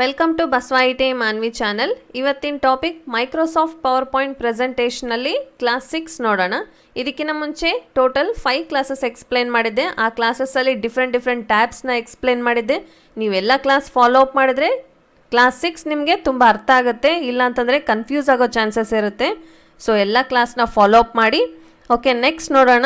Welcome to ಬಸವಾಯಿಟೆ Manvi channel. ಇವತ್ತಿನ topic Microsoft PowerPoint ಪ್ರೆಸೆಂಟೇಷನಲ್ಲಿ ಕ್ಲಾಸ್ 6 ನೋಡೋಣ. ಇದಕ್ಕಿಂತ ಮುಂಚೆ ಟೋಟಲ್ 5 ಕ್ಲಾಸಸ್ ಎಕ್ಸ್ಪ್ಲೇನ್ ಮಾಡಿದ್ದೆ. ಆ ಕ್ಲಾಸಸ್ಸಲ್ಲಿ ಡಿಫ್ರೆಂಟ್ ಟ್ಯಾಬ್ಸ್ನ ಎಕ್ಸ್ಪ್ಲೇನ್ ಮಾಡಿದ್ದೆ. ನೀವೆಲ್ಲ ಕ್ಲಾಸ್ ಫಾಲೋ ಅಪ್ ಮಾಡಿದ್ರೆ ಕ್ಲಾಸ್ 6 ನಿಮಗೆ ತುಂಬ ಅರ್ಥ ಆಗುತ್ತೆ, ಇಲ್ಲ ಅಂತಂದರೆ ಕನ್ಫ್ಯೂಸ್ ಆಗೋ ಚಾನ್ಸಸ್ ಇರುತ್ತೆ. ಸೊ ಎಲ್ಲ ಕ್ಲಾಸ್ನ ಫಾಲೋ ಅಪ್ ಮಾಡಿ. ಓಕೆ, ನೆಕ್ಸ್ಟ್ ನೋಡೋಣ.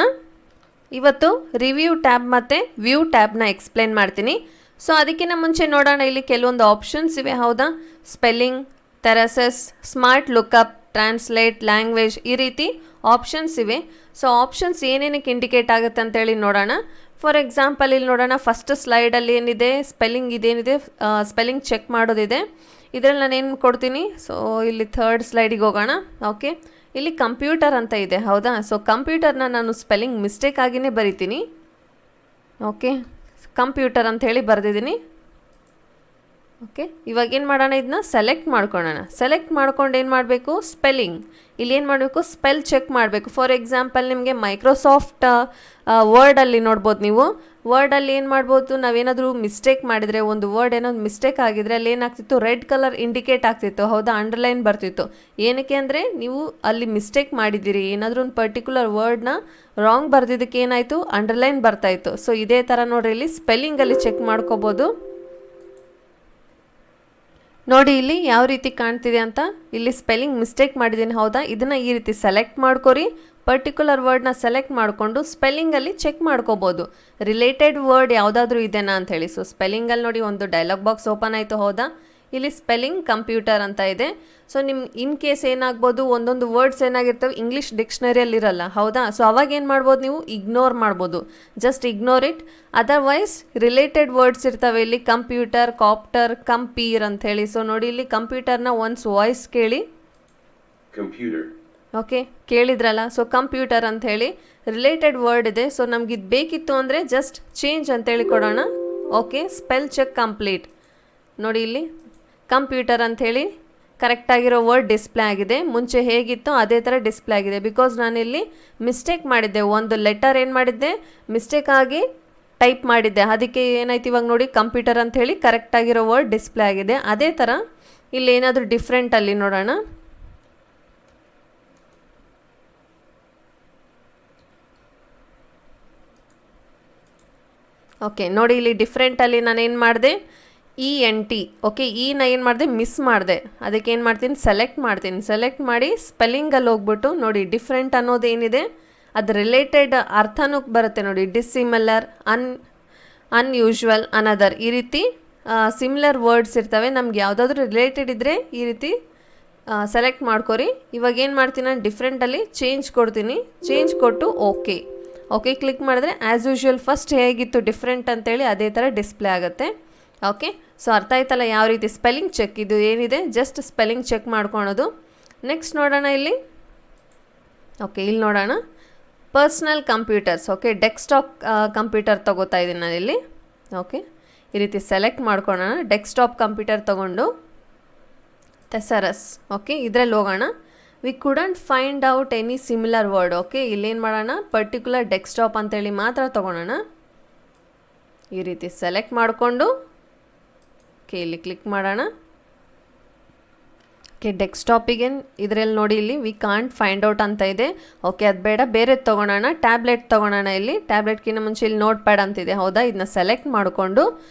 ಇವತ್ತು ರಿವ್ಯೂ ಟ್ಯಾಬ್ ಮತ್ತು ವ್ಯೂ ಟ್ಯಾಬ್ನ ಎಕ್ಸ್ಪ್ಲೇನ್ ಮಾಡ್ತೀನಿ. ಸೊ ಅದಕ್ಕಿಂತ ಮುಂಚೆ ನೋಡೋಣ, ಇಲ್ಲಿ ಕೆಲವೊಂದು ಆಪ್ಷನ್ಸ್ ಇವೆ, ಹೌದಾ? Spelling, thesaurus, smart lookup, translate, language, ಈ ರೀತಿ ಆಪ್ಷನ್ಸ್ ಇವೆ. ಸೊ ಆಪ್ಷನ್ಸ್ ಏನೇನಕ್ಕೆ ಇಂಡಿಕೇಟ್ ಆಗುತ್ತೆ ಅಂತೇಳಿ ನೋಡೋಣ. ಫಾರ್ ಎಕ್ಸಾಂಪಲ್ ಇಲ್ಲಿ ನೋಡೋಣ, ಫಸ್ಟ್ ಸ್ಲೈಡಲ್ಲಿ ಏನಿದೆ ಸ್ಪೆಲ್ಲಿಂಗ್, ಇದೇನಿದೆ ಸ್ಪೆಲ್ಲಿಂಗ್ ಚೆಕ್ ಮಾಡೋದಿದೆ. ಇದರಲ್ಲಿ ನಾನು ಏನು ಕೊಡ್ತೀನಿ. ಸೊ ಇಲ್ಲಿ ಥರ್ಡ್ ಸ್ಲೈಡಿಗೆ ಹೋಗೋಣ. ಓಕೆ, ಇಲ್ಲಿ ಕಂಪ್ಯೂಟರ್ ಅಂತ ಇದೆ, ಹೌದಾ? ಸೊ ಕಂಪ್ಯೂಟರ್ನ ನಾನು ಸ್ಪೆಲ್ಲಿಂಗ್ ಮಿಸ್ಟೇಕ್ ಆಗಿನೇ ಬರಿತೀನಿ. ಓಕೆ, ಕಂಪ್ಯೂಟರ್ ಅಂತ ಹೇಳಿ ಬರೆದಿದ್ದೀನಿ. ಓಕೆ, ಇವಾಗ ಏನು ಮಾಡೋಣ, ಇದನ್ನ ಸೆಲೆಕ್ಟ್ ಮಾಡ್ಕೊಳ್ಳೋಣ. ಸೆಲೆಕ್ಟ್ ಮಾಡ್ಕೊಂಡು ಏನು ಮಾಡಬೇಕು, ಸ್ಪೆಲ್ಲಿಂಗ್ ಇಲ್ಲಿ ಏನು ಮಾಡಬೇಕು, ಸ್ಪೆಲ್ ಚೆಕ್ ಮಾಡಬೇಕು. ಫಾರ್ ಎಕ್ಸಾಂಪಲ್ ನಿಮಗೆ ಮೈಕ್ರೋಸಾಫ್ಟ್ ವರ್ಡಲ್ಲಿ ನೋಡ್ಬೋದು, ನೀವು ವರ್ಡಲ್ಲಿ ಏನು ಮಾಡ್ಬೋದು, ನಾವೇನಾದರೂ ಮಿಸ್ಟೇಕ್ ಮಾಡಿದರೆ, ಒಂದು ವರ್ಡ್ ಏನಾದ್ರು ಮಿಸ್ಟೇಕ್ ಆಗಿದ್ರೆ ಅಲ್ಲಿ ಏನಾಗ್ತಿತ್ತು, ರೆಡ್ ಕಲರ್ ಇಂಡಿಕೇಟ್ ಆಗ್ತಿತ್ತು, ಹೌದಾ? ಅಂಡರ್ಲೈನ್ ಬರ್ತಿತ್ತು. ಏನಕ್ಕೆ ಅಂದರೆ ನೀವು ಅಲ್ಲಿ ಮಿಸ್ಟೇಕ್ ಮಾಡಿದ್ದೀರಿ, ಏನಾದರೂ ಒಂದು ಪರ್ಟಿಕ್ಯುಲರ್ ವರ್ಡ್ನ ರಾಂಗ್ ಬರ್ದಿದ್ದಕ್ಕೆ ಏನಾಯಿತು, ಅಂಡರ್ಲೈನ್ ಬರ್ತಾಯಿತ್ತು. ಸೊ ಇದೇ ಥರ ನೋಡ್ರಿ, ಇಲ್ಲಿ ಸ್ಪೆಲ್ಲಿಂಗಲ್ಲಿ ಚೆಕ್ ಮಾಡ್ಕೋಬೋದು. ನೋಡಿ ಇಲ್ಲಿ ಯಾವ ರೀತಿ ಕಾಣ್ತಿದೆ ಅಂತ. ಇಲ್ಲಿ ಸ್ಪೆಲ್ಲಿಂಗ್ ಮಿಸ್ಟೇಕ್ ಮಾಡಿದ್ದೀನಿ, ಹೌದಾ? ಇದನ್ನು ಈ ರೀತಿ ಸೆಲೆಕ್ಟ್ ಮಾಡ್ಕೊರಿ. ಪರ್ಟಿಕ್ಯುಲರ್ ವರ್ಡ್ನ ಸೆಲೆಕ್ಟ್ ಮಾಡಿಕೊಂಡು ಸ್ಪೆಲ್ಲಿಂಗಲ್ಲಿ ಚೆಕ್ ಮಾಡ್ಕೋಬೋದು, ರಿಲೇಟೆಡ್ ವರ್ಡ್ ಯಾವುದಾದ್ರೂ ಇದೆನಾ ಅಂಥೇಳಿ. ಸೊ ಸ್ಪೆಲ್ಲಿಂಗಲ್ಲಿ ನೋಡಿ ಒಂದು ಡೈಲಾಗ್ ಬಾಕ್ಸ್ ಓಪನ್ ಆಯಿತು, ಹೌದಾ? ಇಲ್ಲಿ ಸ್ಪೆಲ್ಲಿಂಗ್ ಕಂಪ್ಯೂಟರ್ ಅಂತ ಇದೆ. ಸೊ ನಿಮ್ಮ ಇನ್ ಕೇಸ್ ಏನಾಗ್ಬೋದು, ಒಂದೊಂದು ವರ್ಡ್ಸ್ ಏನಾಗಿರ್ತವೆ ಇಂಗ್ಲೀಷ್ ಡಿಕ್ಷನರಿಯಲ್ಲಿ ಇರಲ್ಲ, ಹೌದಾ? ಸೊ ಅವಾಗ ಏನು ಮಾಡ್ಬೋದು, ನೀವು ಇಗ್ನೋರ್ ಮಾಡ್ಬೋದು, just ignore it. Otherwise related words ಇರ್ತವೆ ಇಲ್ಲಿ, ಕಂಪ್ಯೂಟರ್, ಕಾಪ್ಟರ್, ಕಂಪೀರ್ ಅಂಥೇಳಿ. ಸೊ ನೋಡಿ ಇಲ್ಲಿ ಕಂಪ್ಯೂಟರ್ನ ಒನ್ಸ್ ವಾಯ್ಸ್ ಕೇಳಿ. ಕಂಪ್ಯೂಟರ್. ಓಕೆ, ಕೇಳಿದ್ರಲ್ಲ? ಸೊ ಕಂಪ್ಯೂಟರ್ ಅಂಥೇಳಿ ರಿಲೇಟೆಡ್ ವರ್ಡ್ ಇದೆ. ಸೊ ನಮ್ಗೆ ಇದು ಬೇಕಿತ್ತು ಅಂದರೆ ಜಸ್ಟ್ ಚೇಂಜ್ ಅಂತೇಳಿ ಕೊಡೋಣ. Okay, spell check complete. ನೋಡಿ ಇಲ್ಲಿ ಕಂಪ್ಯೂಟರ್ ಅಂಥೇಳಿ ಕರೆಕ್ಟಾಗಿರೋ ವರ್ಡ್ ಡಿಸ್ಪ್ಲೇ ಆಗಿದೆ. ಮುಂಚೆ ಹೇಗಿತ್ತು ಅದೇ ಥರ ಡಿಸ್ಪ್ಲೇ ಆಗಿದೆ. ಬಿಕಾಸ್ ನಾನಿಲ್ಲಿ ಮಿಸ್ಟೇಕ್ ಮಾಡಿದ್ದೆ, ಒಂದು ಲೆಟರ್ ಏನು ಮಾಡಿದ್ದೆ, ಮಿಸ್ಟೇಕ್ ಆಗಿ ಟೈಪ್ ಮಾಡಿದ್ದೆ, ಅದಕ್ಕೆ ಏನಾಯ್ತು ಇವಾಗ ನೋಡಿ ಕಂಪ್ಯೂಟರ್ ಅಂಥೇಳಿ ಕರೆಕ್ಟಾಗಿರೋ ವರ್ಡ್ ಡಿಸ್ಪ್ಲೇ ಆಗಿದೆ. ಅದೇ ಥರ ಇಲ್ಲಿ ಏನಾದರೂ ಡಿಫ್ರೆಂಟಲ್ಲಿ ನೋಡೋಣ. ಓಕೆ, ನೋಡಿ ಇಲ್ಲಿ ಡಿಫ್ರೆಂಟಲ್ಲಿ ನಾನು ಏನು ಮಾಡಿದೆ, ENT. ಓಕೆ, ನ ಏನು ಮಾಡಿದೆ, ಮಿಸ್ ಮಾಡಿದೆ. ಅದಕ್ಕೆ ಏನು ಮಾಡ್ತೀನಿ, ಸೆಲೆಕ್ಟ್ ಮಾಡ್ತೀನಿ. ಸೆಲೆಕ್ಟ್ ಮಾಡಿ ಸ್ಪೆಲ್ಲಿಂಗಲ್ಲಿ ಹೋಗ್ಬಿಟ್ಟು ನೋಡಿ ಡಿಫ್ರೆಂಟ್ ಅನ್ನೋದು ಏನಿದೆ ಅದು ರಿಲೇಟೆಡ್ ಅರ್ಥನೂ ಬರುತ್ತೆ ನೋಡಿ. ಡಿಸ್ಸಿಮಿಲರ್, ಅನ್ಯೂಶ್ವಲ್, ಅನದರ್, ಈ ರೀತಿ ಸಿಮಿಲರ್ ವರ್ಡ್ಸ್ ಇರ್ತವೆ. ನಮ್ಗೆ ಯಾವುದಾದ್ರೂ ರಿಲೇಟೆಡ್ ಇದ್ದರೆ ಈ ರೀತಿ ಸೆಲೆಕ್ಟ್ ಮಾಡ್ಕೊರಿ. ಇವಾಗ ಏನು ಮಾಡ್ತೀನಿ, ನಾನು ಡಿಫ್ರೆಂಟಲ್ಲಿ ಚೇಂಜ್ ಕೊಡ್ತೀನಿ. ಚೇಂಜ್ ಕೊಟ್ಟು ಓಕೆ ಕ್ಲಿಕ್ ಮಾಡಿದ್ರೆ ಆ್ಯಸ್ ಯೂಶ್ವಲ್ ಫಸ್ಟ್ ಹೇಗಿತ್ತು ಡಿಫ್ರೆಂಟ್ ಅಂತೇಳಿ ಅದೇ ಥರ ಡಿಸ್ಪ್ಲೇ ಆಗುತ್ತೆ. ಓಕೆ, ಸೊ ಅರ್ಥ ಆಯ್ತಲ್ಲ ಯಾವ ರೀತಿ ಸ್ಪೆಲ್ಲಿಂಗ್ ಚೆಕ್, ಇದು ಏನಿದೆ ಜಸ್ಟ್ ಸ್ಪೆಲ್ಲಿಂಗ್ ಚೆಕ್ ಮಾಡ್ಕೊಳೋದು. ನೆಕ್ಸ್ಟ್ ನೋಡೋಣ ಇಲ್ಲಿ. ಓಕೆ, ಇಲ್ಲಿ ನೋಡೋಣ personal computers. Okay, desktop computer ತೊಗೋತಾ ಇದ್ದೀನಿ ನಾನಿಲ್ಲಿ. ಓಕೆ, ಈ ರೀತಿ ಸೆಲೆಕ್ಟ್ ಮಾಡ್ಕೊಳ್ಳೋಣ. ಡೆಸ್ಕ್ಟಾಪ್ ಕಂಪ್ಯೂಟರ್ ತೊಗೊಂಡು ಥೆಸರಸ್. ಓಕೆ, ಇದರಲ್ಲಿ ಹೋಗೋಣ. V couldn't find out any similar word. Okay, ಇಲ್ಲೇನು ಮಾಡೋಣ, ಪರ್ಟಿಕ್ಯುಲರ್ ಡೆಸ್ಕ್ಟಾಪ್ ಅಂತೇಳಿ ಮಾತ್ರ ತೊಗೊಳೋಣ. ಈ ರೀತಿ ಸೆಲೆಕ್ಟ್ ಮಾಡಿಕೊಂಡು ಓಕೆ ಇಲ್ಲಿ ಕ್ಲಿಕ್ ಮಾಡೋಣ. ಓಕೆ, ಡೆಸ್ಕ್ಟಾಪಿಗೆ ಇದರಲ್ಲಿ ನೋಡಿ ಇಲ್ಲಿ ವಿ ಕಾಂಟ್ ಫೈಂಡ್ ಔಟ್ ಅಂತ ಇದೆ. ಓಕೆ, ಅದು ಬೇಡ, ಬೇರೆ ತೊಗೊಳೋಣ. ಟ್ಯಾಬ್ಲೆಟ್ ತೊಗೊಳೋಣ. ಇಲ್ಲಿ ಟ್ಯಾಬ್ಲೆಟ್ಗಿಂತ ಮುಂಚೆ ಇಲ್ಲಿ ನೋಟ್ ಪ್ಯಾಡ್ ಅಂತಿದೆ, ಹೌದಾ? ಇದನ್ನ ಸೆಲೆಕ್ಟ್ ಮಾಡಿಕೊಂಡು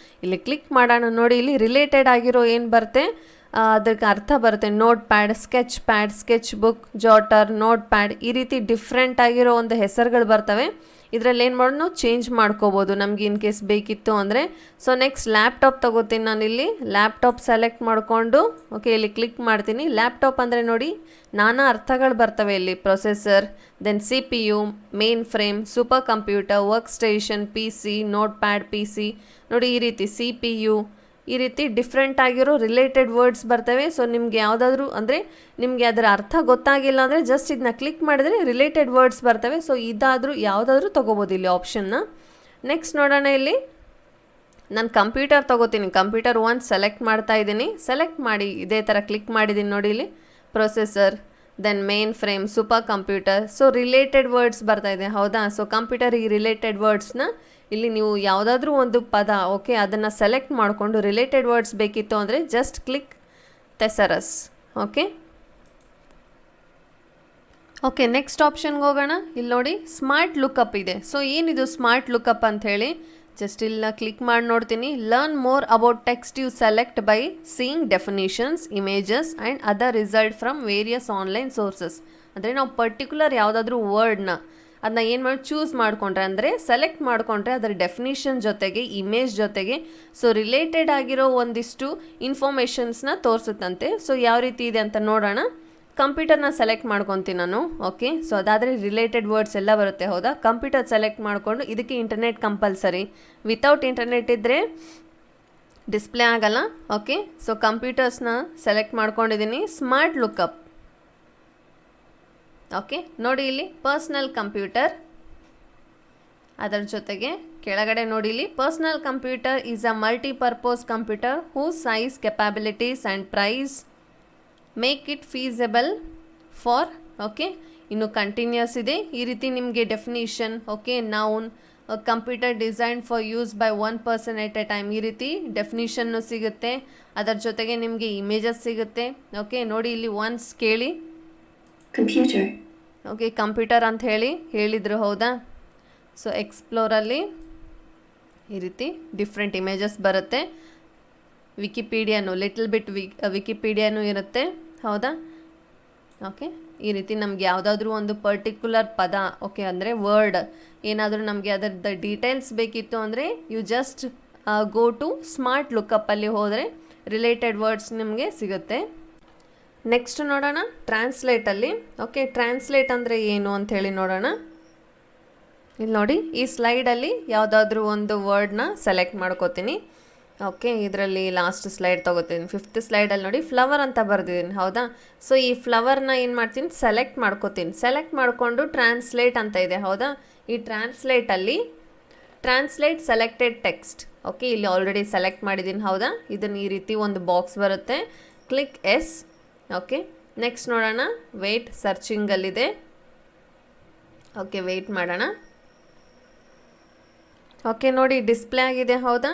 ಇಲ್ಲಿ ಕ್ಲಿಕ್ ಮಾಡೋಣ. ನೋಡಿ ಇಲ್ಲಿ ರಿಲೇಟೆಡ್ ಆಗಿರೋ ಏನು ಬರುತ್ತೆ ಅದಕ್ಕೆ ಅರ್ಥ ಬರುತ್ತೆ. Notepad, sketchbook, jotter, notepad, ಈ ರೀತಿ ಡಿಫ್ರೆಂಟ್ ಆಗಿರೋ ಒಂದು ಹೆಸರುಗಳು ಬರ್ತವೆ. ಇದರಲ್ಲಿ ಏನು ಮಾಡೋದು, ನಾವು ಚೇಂಜ್ ಮಾಡ್ಕೋಬೋದು ನಮ್ಗೆ ಇನ್ ಕೇಸ್ ಬೇಕಿತ್ತು ಅಂದರೆ. ಸೊ ನೆಕ್ಸ್ಟ್ ಲ್ಯಾಪ್ಟಾಪ್ ತೊಗೋತೀನಿ ನಾನಿಲ್ಲಿ. ಲ್ಯಾಪ್ಟಾಪ್ ಸೆಲೆಕ್ಟ್ ಮಾಡಿಕೊಂಡು ಓಕೆ ಇಲ್ಲಿ ಕ್ಲಿಕ್ ಮಾಡ್ತೀನಿ. ಲ್ಯಾಪ್ಟಾಪ್ ಅಂದರೆ ನೋಡಿ ನಾನಾ ಅರ್ಥಗಳು ಬರ್ತವೆ ಇಲ್ಲಿ. Processor, then CPU, mainframe, supercomputer, workstation, PC, notepad, PC, ನೋಡಿ ಈ ರೀತಿ CPU, ಈ ರೀತಿ ಡಿಫ್ರೆಂಟ್ ಆಗಿರೋ ರಿಲೇಟೆಡ್ ವರ್ಡ್ಸ್ ಬರ್ತವೆ. ಸೊ ನಿಮ್ಗೆ ಯಾವುದಾದ್ರೂ ಅಂದರೆ ನಿಮಗೆ ಅದರ ಅರ್ಥ ಗೊತ್ತಾಗಿಲ್ಲ ಅಂದರೆ ಜಸ್ಟ್ ಇದನ್ನ ಕ್ಲಿಕ್ ಮಾಡಿದರೆ ರಿಲೇಟೆಡ್ ವರ್ಡ್ಸ್ ಬರ್ತವೆ. ಸೊ ಇದಾದರೂ ಯಾವುದಾದ್ರೂ ತೊಗೋಬೋದು ಇಲ್ಲಿ ಆಪ್ಷನ್ನ. ನೆಕ್ಸ್ಟ್ ನೋಡೋಣ, ಇಲ್ಲಿ ನಾನು ಕಂಪ್ಯೂಟರ್ ತೊಗೋತೀನಿ. ಕಂಪ್ಯೂಟರ್ 1 ಸೆಲೆಕ್ಟ್ ಮಾಡ್ತಾ ಇದ್ದೀನಿ. ಸೆಲೆಕ್ಟ್ ಮಾಡಿ ಇದೇ ಥರ ಕ್ಲಿಕ್ ಮಾಡಿದ್ದೀನಿ. ನೋಡಿ ಇಲ್ಲಿ processor, then mainframe, supercomputer. So related words ಬರ್ತಾ ಇದೆ, ಹೌದಾ? ಸೊ ಕಂಪ್ಯೂಟರಿಗೆ ರಿಲೇಟೆಡ್ ವರ್ಡ್ಸ್ನ ಇಲ್ಲಿ ನೀವು ಯಾವುದಾದ್ರೂ ಒಂದು ಪದ ಓಕೆ ಅದನ್ನು ಸೆಲೆಕ್ಟ್ ಮಾಡಿಕೊಂಡು ರಿಲೇಟೆಡ್ ವರ್ಡ್ಸ್ ಬೇಕಿತ್ತು ಅಂದರೆ just click thesaurus. Okay next ಆಪ್ಷನ್ಗೆ ಹೋಗೋಣ. ಇಲ್ಲಿ ನೋಡಿ ಸ್ಮಾರ್ಟ್ ಲುಕಪ್ ಇದೆ. ಸೊ ಏನಿದು ಸ್ಮಾರ್ಟ್ ಲುಕಪ್ ಅಂತ ಹೇಳಿ ಜಸ್ಟ್ ಇಲ್ಲ ಕ್ಲಿಕ್ ಮಾಡಿ ನೋಡ್ತೀನಿ. Learn more about text you select by seeing definitions, images and other result from various online sources. ಅಂದರೆ ನಾವು ಪರ್ಟಿಕ್ಯುಲರ್ ಯಾವುದಾದ್ರೂ ವರ್ಡ್ನ ಅದನ್ನ ಏನು ಮಾಡಿ ಚೂಸ್ ಮಾಡಿಕೊಂಡ್ರೆ ಅಂದರೆ ಸೆಲೆಕ್ಟ್ ಮಾಡಿಕೊಂಡ್ರೆ ಅದರ ಡೆಫಿನಿಷನ್ ಜೊತೆಗೆ ಇಮೇಜ್ ಜೊತೆಗೆ ಸೊ ರಿಲೇಟೆಡ್ ಆಗಿರೋ ಒಂದಿಷ್ಟು ಇನ್ಫಾರ್ಮೇಷನ್ಸ್ನ ತೋರಿಸುತ್ತಂತೆ. ಸೊ ಯಾವ ರೀತಿ ಇದೆ ಅಂತ ನೋಡೋಣ. ಕಂಪ್ಯೂಟರ್ನ ಸೆಲೆಕ್ಟ್ ಮಾಡ್ಕೊತೀನಿ ನಾನು. ಓಕೆ, ಸೊ ಅದಾದರೆ ರಿಲೇಟೆಡ್ ವರ್ಡ್ಸ್ ಎಲ್ಲ ಬರುತ್ತೆ. ಹೌದಾ, ಕಂಪ್ಯೂಟರ್ ಸೆಲೆಕ್ಟ್ ಮಾಡಿಕೊಂಡು ಇದಕ್ಕೆ ಇಂಟರ್ನೆಟ್ ಕಂಪಲ್ಸರಿ. ವಿತೌಟ್ ಇಂಟರ್ನೆಟ್ ಇದ್ದರೆ ಡಿಸ್ಪ್ಲೇ ಆಗಲ್ಲ. ಓಕೆ, ಸೊ ಕಂಪ್ಯೂಟರ್ಸ್ನ ಸೆಲೆಕ್ಟ್ ಮಾಡ್ಕೊಂಡಿದ್ದೀನಿ. Smart lookup. ಓಕೆ, ನೋಡಿ ಇಲ್ಲಿ ಪರ್ಸ್ನಲ್ ಕಂಪ್ಯೂಟರ್, ಅದರ ಜೊತೆಗೆ ಕೆಳಗಡೆ ನೋಡಿ ಇಲ್ಲಿ personal computer is a multipurpose computer whose size, capabilities and price make it feasible for. Okay, ಇನ್ನು ಕಂಟಿನ್ಯೂಸ್ ಇದೆ. ಈ ರೀತಿ ನಿಮಗೆ definition, okay, noun, computer design for use by one person at a time, ಈ ರೀತಿ ಡೆಫಿನಿಷನ್ನು ಸಿಗುತ್ತೆ. ಅದರ ಜೊತೆಗೆ ನಿಮಗೆ ಇಮೇಜಸ್ ಸಿಗುತ್ತೆ. ಓಕೆ, ನೋಡಿ ಇಲ್ಲಿ ಒನ್ಸ್ ಕೇಳಿ ಕಂಪ್ಯೂಟರ್. ಓಕೆ, ಕಂಪ್ಯೂಟರ್ ಅಂತ ಹೇಳಿದರು. ಹೌದಾ, ಸೊ ಎಕ್ಸ್ಪ್ಲೋರಲ್ಲಿ ಈ ರೀತಿ ಡಿಫ್ರೆಂಟ್ ಇಮೇಜಸ್ ಬರುತ್ತೆ. ವಿಕಿಪೀಡಿಯಾನು ಲಿಟಲ್ ಬಿಟ್ ವಿಕಿಪೀಡಿಯಾನು ಇರುತ್ತೆ. ಹೌದಾ, ಓಕೆ, ಈ ರೀತಿ ನಮ್ಗೆ ಯಾವುದಾದ್ರೂ ಒಂದು ಪರ್ಟಿಕ್ಯುಲರ್ ಪದ, ಓಕೆ, ಅಂದರೆ ವರ್ಡ್ ಏನಾದರೂ ನಮಗೆ ಅದರದ್ದು ಡೀಟೇಲ್ಸ್ ಬೇಕಿತ್ತು ಅಂದರೆ you just go to smart ಲುಕಪ್ಪಲ್ಲಿ ಹೋದರೆ ರಿಲೇಟೆಡ್ ವರ್ಡ್ಸ್ ನಿಮಗೆ ಸಿಗುತ್ತೆ. ನೆಕ್ಸ್ಟ್ ನೋಡೋಣ ಟ್ರಾನ್ಸ್ಲೇಟಲ್ಲಿ. ಓಕೆ, ಟ್ರಾನ್ಸ್ಲೇಟ್ ಅಂದರೆ ಏನು ಅಂಥೇಳಿ ನೋಡೋಣ. ಇಲ್ಲಿ ನೋಡಿ ಈ ಸ್ಲೈಡಲ್ಲಿ ಯಾವುದಾದ್ರೂ ಒಂದು ವರ್ಡ್ನ ಸೆಲೆಕ್ಟ್ ಮಾಡ್ಕೋತೀನಿ. ಓಕೆ, ಇದರಲ್ಲಿ ಲಾಸ್ಟ್ ಸ್ಲೈಡ್ ತೊಗೋತೀನಿ. 5th ಸ್ಲೈಡಲ್ಲಿ ನೋಡಿ ಫ್ಲವರ್ ಅಂತ ಬರೆದಿದ್ದೀನಿ. ಹೌದಾ, ಸೊ ಈ ಫ್ಲವರ್ನ ಏನು ಮಾಡ್ತೀನಿ, ಸೆಲೆಕ್ಟ್ ಮಾಡ್ಕೋತೀನಿ. ಸೆಲೆಕ್ಟ್ ಮಾಡಿಕೊಂಡು ಟ್ರಾನ್ಸ್ಲೇಟ್ ಅಂತ ಇದೆ. ಹೌದಾ, ಈ ಟ್ರಾನ್ಸ್ಲೇಟಲ್ಲಿ ಟ್ರಾನ್ಸ್ಲೇಟ್ ಸೆಲೆಕ್ಟೆಡ್ ಟೆಕ್ಸ್ಟ್. ಓಕೆ, ಇಲ್ಲಿ ಆಲ್ರೆಡಿ ಸೆಲೆಕ್ಟ್ ಮಾಡಿದ್ದೀನಿ. ಹೌದಾ, ಇದನ್ನು ಈ ರೀತಿ ಒಂದು ಬಾಕ್ಸ್ ಬರುತ್ತೆ. Click yes. ಓಕೆ, ನೆಕ್ಸ್ಟ್ ನೋಡೋಣ. ವೆಯ್ಟ್, ಸರ್ಚಿಂಗಲ್ಲಿದೆ. ಓಕೆ, ವೆಯ್ಟ್ ಮಾಡೋಣ. ಓಕೆ, ನೋಡಿ ಡಿಸ್ಪ್ಲೇ ಆಗಿದೆ. ಹೌದಾ,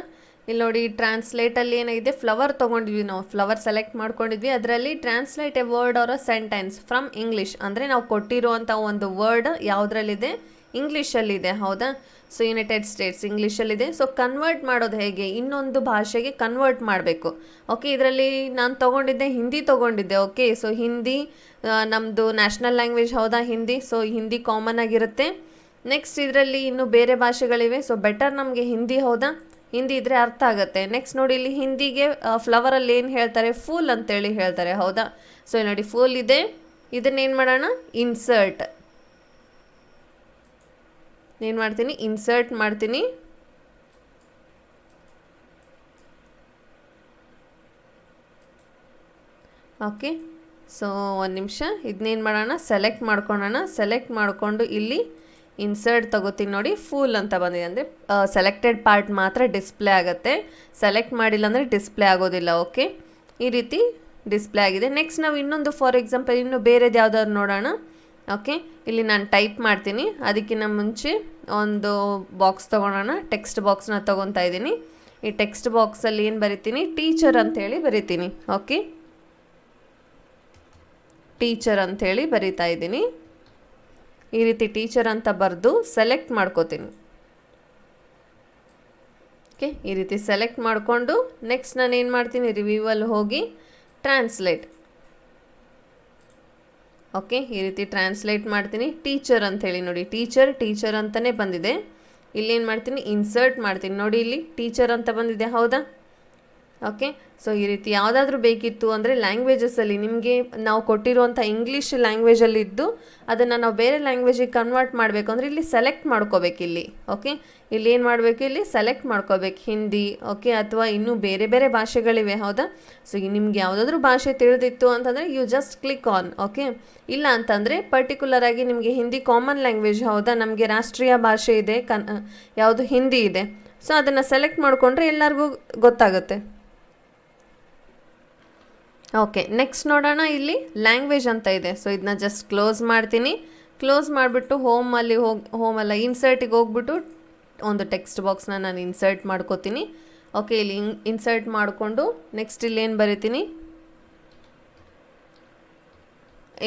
ಇಲ್ಲಿ ನೋಡಿ ಟ್ರಾನ್ಸ್ಲೇಟಲ್ಲಿ ಏನಾಗಿದೆ, ಫ್ಲವರ್ ತೊಗೊಂಡಿದ್ವಿ ನಾವು. ಫ್ಲವರ್ ಸೆಲೆಕ್ಟ್ ಮಾಡ್ಕೊಂಡಿದ್ವಿ. ಅದರಲ್ಲಿ translate a word or a sentence from English, ಅಂದರೆ ನಾವು ಕೊಟ್ಟಿರುವಂಥ ಒಂದು ವರ್ಡ್ ಯಾವುದ್ರಲ್ಲಿದೆ, ಇಂಗ್ಲೀಷಲ್ಲಿದೆ. ಹೌದಾ, ಸೊ ಯುನೈಟೆಡ್ ಸ್ಟೇಟ್ಸ್ ಇಂಗ್ಲೀಷಲ್ಲಿದೆ. ಸೊ ಕನ್ವರ್ಟ್ ಮಾಡೋದು ಹೇಗೆ, ಇನ್ನೊಂದು ಭಾಷೆಗೆ ಕನ್ವರ್ಟ್ ಮಾಡಬೇಕು. ಓಕೆ, ಇದರಲ್ಲಿ ನಾನು ತೊಗೊಂಡಿದ್ದೆ ಹಿಂದಿ ತೊಗೊಂಡಿದ್ದೆ. ಓಕೆ, ಸೊ ಹಿಂದಿ ನಮ್ಮದು ನ್ಯಾಷನಲ್ ಲ್ಯಾಂಗ್ವೇಜ್. ಹೌದಾ, ಹಿಂದಿ. ಸೊ ಹಿಂದಿ ಕಾಮನ್ ಆಗಿರುತ್ತೆ. ನೆಕ್ಸ್ಟ್ ಇದರಲ್ಲಿ ಇನ್ನೂ ಬೇರೆ ಭಾಷೆಗಳಿವೆ. ಸೊ ಬೆಟರ್ ನಮಗೆ ಹಿಂದಿ. ಹೌದಾ, ಹಿಂದಿ ಇದ್ದರೆ ಅರ್ಥ ಆಗುತ್ತೆ. ನೆಕ್ಸ್ಟ್ ನೋಡಿ ಇಲ್ಲಿ ಹಿಂದಿಗೆ ಫ್ಲವರಲ್ಲಿ ಏನು ಹೇಳ್ತಾರೆ, ಫೂಲ್ ಅಂತೇಳಿ ಹೇಳ್ತಾರೆ. ಹೌದಾ, ಸೊ ನೋಡಿ ಫೂಲ್ ಇದೆ. ಇದನ್ನೇನು ಮಾಡೋಣ, ಇನ್ಸರ್ಟ್. ಏನು ಮಾಡ್ತೀನಿ, ಇನ್ಸರ್ಟ್ ಮಾಡ್ತೀನಿ. ಓಕೆ, ಸೊ ಒಂದು ನಿಮಿಷ ಇದನ್ನೇನು ಮಾಡೋಣ, ಸೆಲೆಕ್ಟ್ ಮಾಡ್ಕೊಳ್ಳೋಣ. ಸೆಲೆಕ್ಟ್ ಮಾಡಿಕೊಂಡು ಇಲ್ಲಿ ಇನ್ಸರ್ಟ್ ತಗೋತೀನಿ. ನೋಡಿ ಫೂಲ್ ಅಂತ ಬಂದಿದೆ, ಅಂದರೆ ಸೆಲೆಕ್ಟೆಡ್ ಪಾರ್ಟ್ ಮಾತ್ರ ಡಿಸ್ಪ್ಲೇ ಆಗುತ್ತೆ. ಸೆಲೆಕ್ಟ್ ಮಾಡಿಲ್ಲ ಅಂದರೆ ಡಿಸ್ಪ್ಲೇ ಆಗೋದಿಲ್ಲ. ಓಕೆ, ಈ ರೀತಿ ಡಿಸ್ಪ್ಲೇ ಆಗಿದೆ. ನೆಕ್ಸ್ಟ್ ನಾವು ಇನ್ನೊಂದು ಫಾರ್ ಎಕ್ಸಾಂಪಲ್ ಇನ್ನು ಬೇರೆದು ಯಾವುದಾದ್ರು ನೋಡೋಣ. ಓಕೆ, ಇಲ್ಲಿ ನಾನು ಟೈಪ್ ಮಾಡ್ತೀನಿ. ಅದಕ್ಕಿಂತ ಮುಂಚೆ ಒಂದು ಬಾಕ್ಸ್ ತೊಗೊಳೋಣ. ಟೆಕ್ಸ್ಟ್ ಬಾಕ್ಸ್ನ ತೊಗೊತಾ ಇದ್ದೀನಿ. ಈ ಟೆಕ್ಸ್ಟ್ ಬಾಕ್ಸಲ್ಲಿ ಏನು ಬರಿತೀನಿ, ಟೀಚರ್ ಅಂಥೇಳಿ ಬರಿತೀನಿ. ಓಕೆ, ಟೀಚರ್ ಅಂಥೇಳಿ ಬರಿತಾ ಇದ್ದೀನಿ. ಈ ರೀತಿ ಟೀಚರ್ ಅಂತ ಬರೆದು ಸೆಲೆಕ್ಟ್ ಮಾಡ್ಕೋತೀನಿ. ಓಕೆ, ಈ ರೀತಿ ಸೆಲೆಕ್ಟ್ ಮಾಡಿಕೊಂಡು ನೆಕ್ಸ್ಟ್ ನಾನು ಏನು ಮಾಡ್ತೀನಿ, ರಿವ್ಯೂವಲ್ಲಿ ಹೋಗಿ ಟ್ರಾನ್ಸ್ಲೇಟ್. ಓಕೆ, ಈ ರೀತಿ ಟ್ರಾನ್ಸ್ಲೇಟ್ ಮಾಡ್ತೀನಿ. ಟೀಚರ್ ಅಂಥೇಳಿ ನೋಡಿ, ಟೀಚರ್ ಅಂತಲೇ ಬಂದಿದೆ. ಇಲ್ಲೇನು ಮಾಡ್ತೀನಿ, ಇನ್ಸರ್ಟ್ ಮಾಡ್ತೀನಿ. ನೋಡಿ ಇಲ್ಲಿ ಟೀಚರ್ ಅಂತ ಬಂದಿದೆ. ಹೌದಾ, ಓಕೆ, ಸೊ ಈ ರೀತಿ ಯಾವುದಾದ್ರೂ ಬೇಕಿತ್ತು ಅಂದರೆ ಲ್ಯಾಂಗ್ವೇಜಸಲ್ಲಿ ನಿಮಗೆ ನಾವು ಕೊಟ್ಟಿರುವಂಥ ಇಂಗ್ಲೀಷ್ ಲ್ಯಾಂಗ್ವೇಜಲ್ಲಿದ್ದು ಅದನ್ನು ನಾವು ಬೇರೆ ಲ್ಯಾಂಗ್ವೇಜಿಗೆ ಕನ್ವರ್ಟ್ ಮಾಡಬೇಕು ಅಂದರೆ ಇಲ್ಲಿ ಸೆಲೆಕ್ಟ್ ಮಾಡ್ಕೋಬೇಕು. ಇಲ್ಲಿ ಓಕೆ, ಇಲ್ಲಿ ಏನು ಮಾಡಬೇಕು, ಇಲ್ಲಿ ಸೆಲೆಕ್ಟ್ ಮಾಡ್ಕೋಬೇಕು. ಹಿಂದಿ, ಓಕೆ, ಅಥವಾ ಇನ್ನೂ ಬೇರೆ ಬೇರೆ ಭಾಷೆಗಳಿವೆ. ಹೌದಾ, ಸೊ ನಿಮ್ಗೆ ಯಾವುದಾದ್ರೂ ಭಾಷೆ ತಿಳಿದಿತ್ತು ಅಂತಂದರೆ you just click on. Okay, ಇಲ್ಲ ಅಂತಂದರೆ ಪರ್ಟಿಕ್ಯುಲರ್ ಆಗಿ ನಿಮಗೆ ಹಿಂದಿ ಕಾಮನ್ ಲ್ಯಾಂಗ್ವೇಜ್. ಹೌದಾ, ನಮಗೆ ರಾಷ್ಟ್ರೀಯ ಭಾಷೆ ಇದೆ, ಯಾವುದು ಹಿಂದಿ ಇದೆ. ಸೊ ಅದನ್ನು ಸೆಲೆಕ್ಟ್ ಮಾಡಿಕೊಂಡ್ರೆ ಎಲ್ಲರಿಗೂ ಗೊತ್ತಾಗುತ್ತೆ. ಓಕೆ, ನೆಕ್ಸ್ಟ್ ನೋಡೋಣ. ಇಲ್ಲಿ ಲ್ಯಾಂಗ್ವೇಜ್ ಅಂತ ಇದೆ. ಸೊ ಇದನ್ನ ಜಸ್ಟ್ ಕ್ಲೋಸ್ ಮಾಡ್ತೀನಿ. ಕ್ಲೋಸ್ ಮಾಡಿಬಿಟ್ಟು ಹೋಮಲ್ಲಿ ಇನ್ಸರ್ಟಿಗೆ ಹೋಗ್ಬಿಟ್ಟು ಒಂದು ಟೆಕ್ಸ್ಟ್ ಬಾಕ್ಸ್ನ ನಾನು ಇನ್ಸರ್ಟ್ ಮಾಡ್ಕೋತೀನಿ. ಓಕೆ, ಇಲ್ಲಿ ಇನ್ಸರ್ಟ್ ಮಾಡಿಕೊಂಡು ನೆಕ್ಸ್ಟ್ ಇಲ್ಲೇನು ಬರಿತೀನಿ,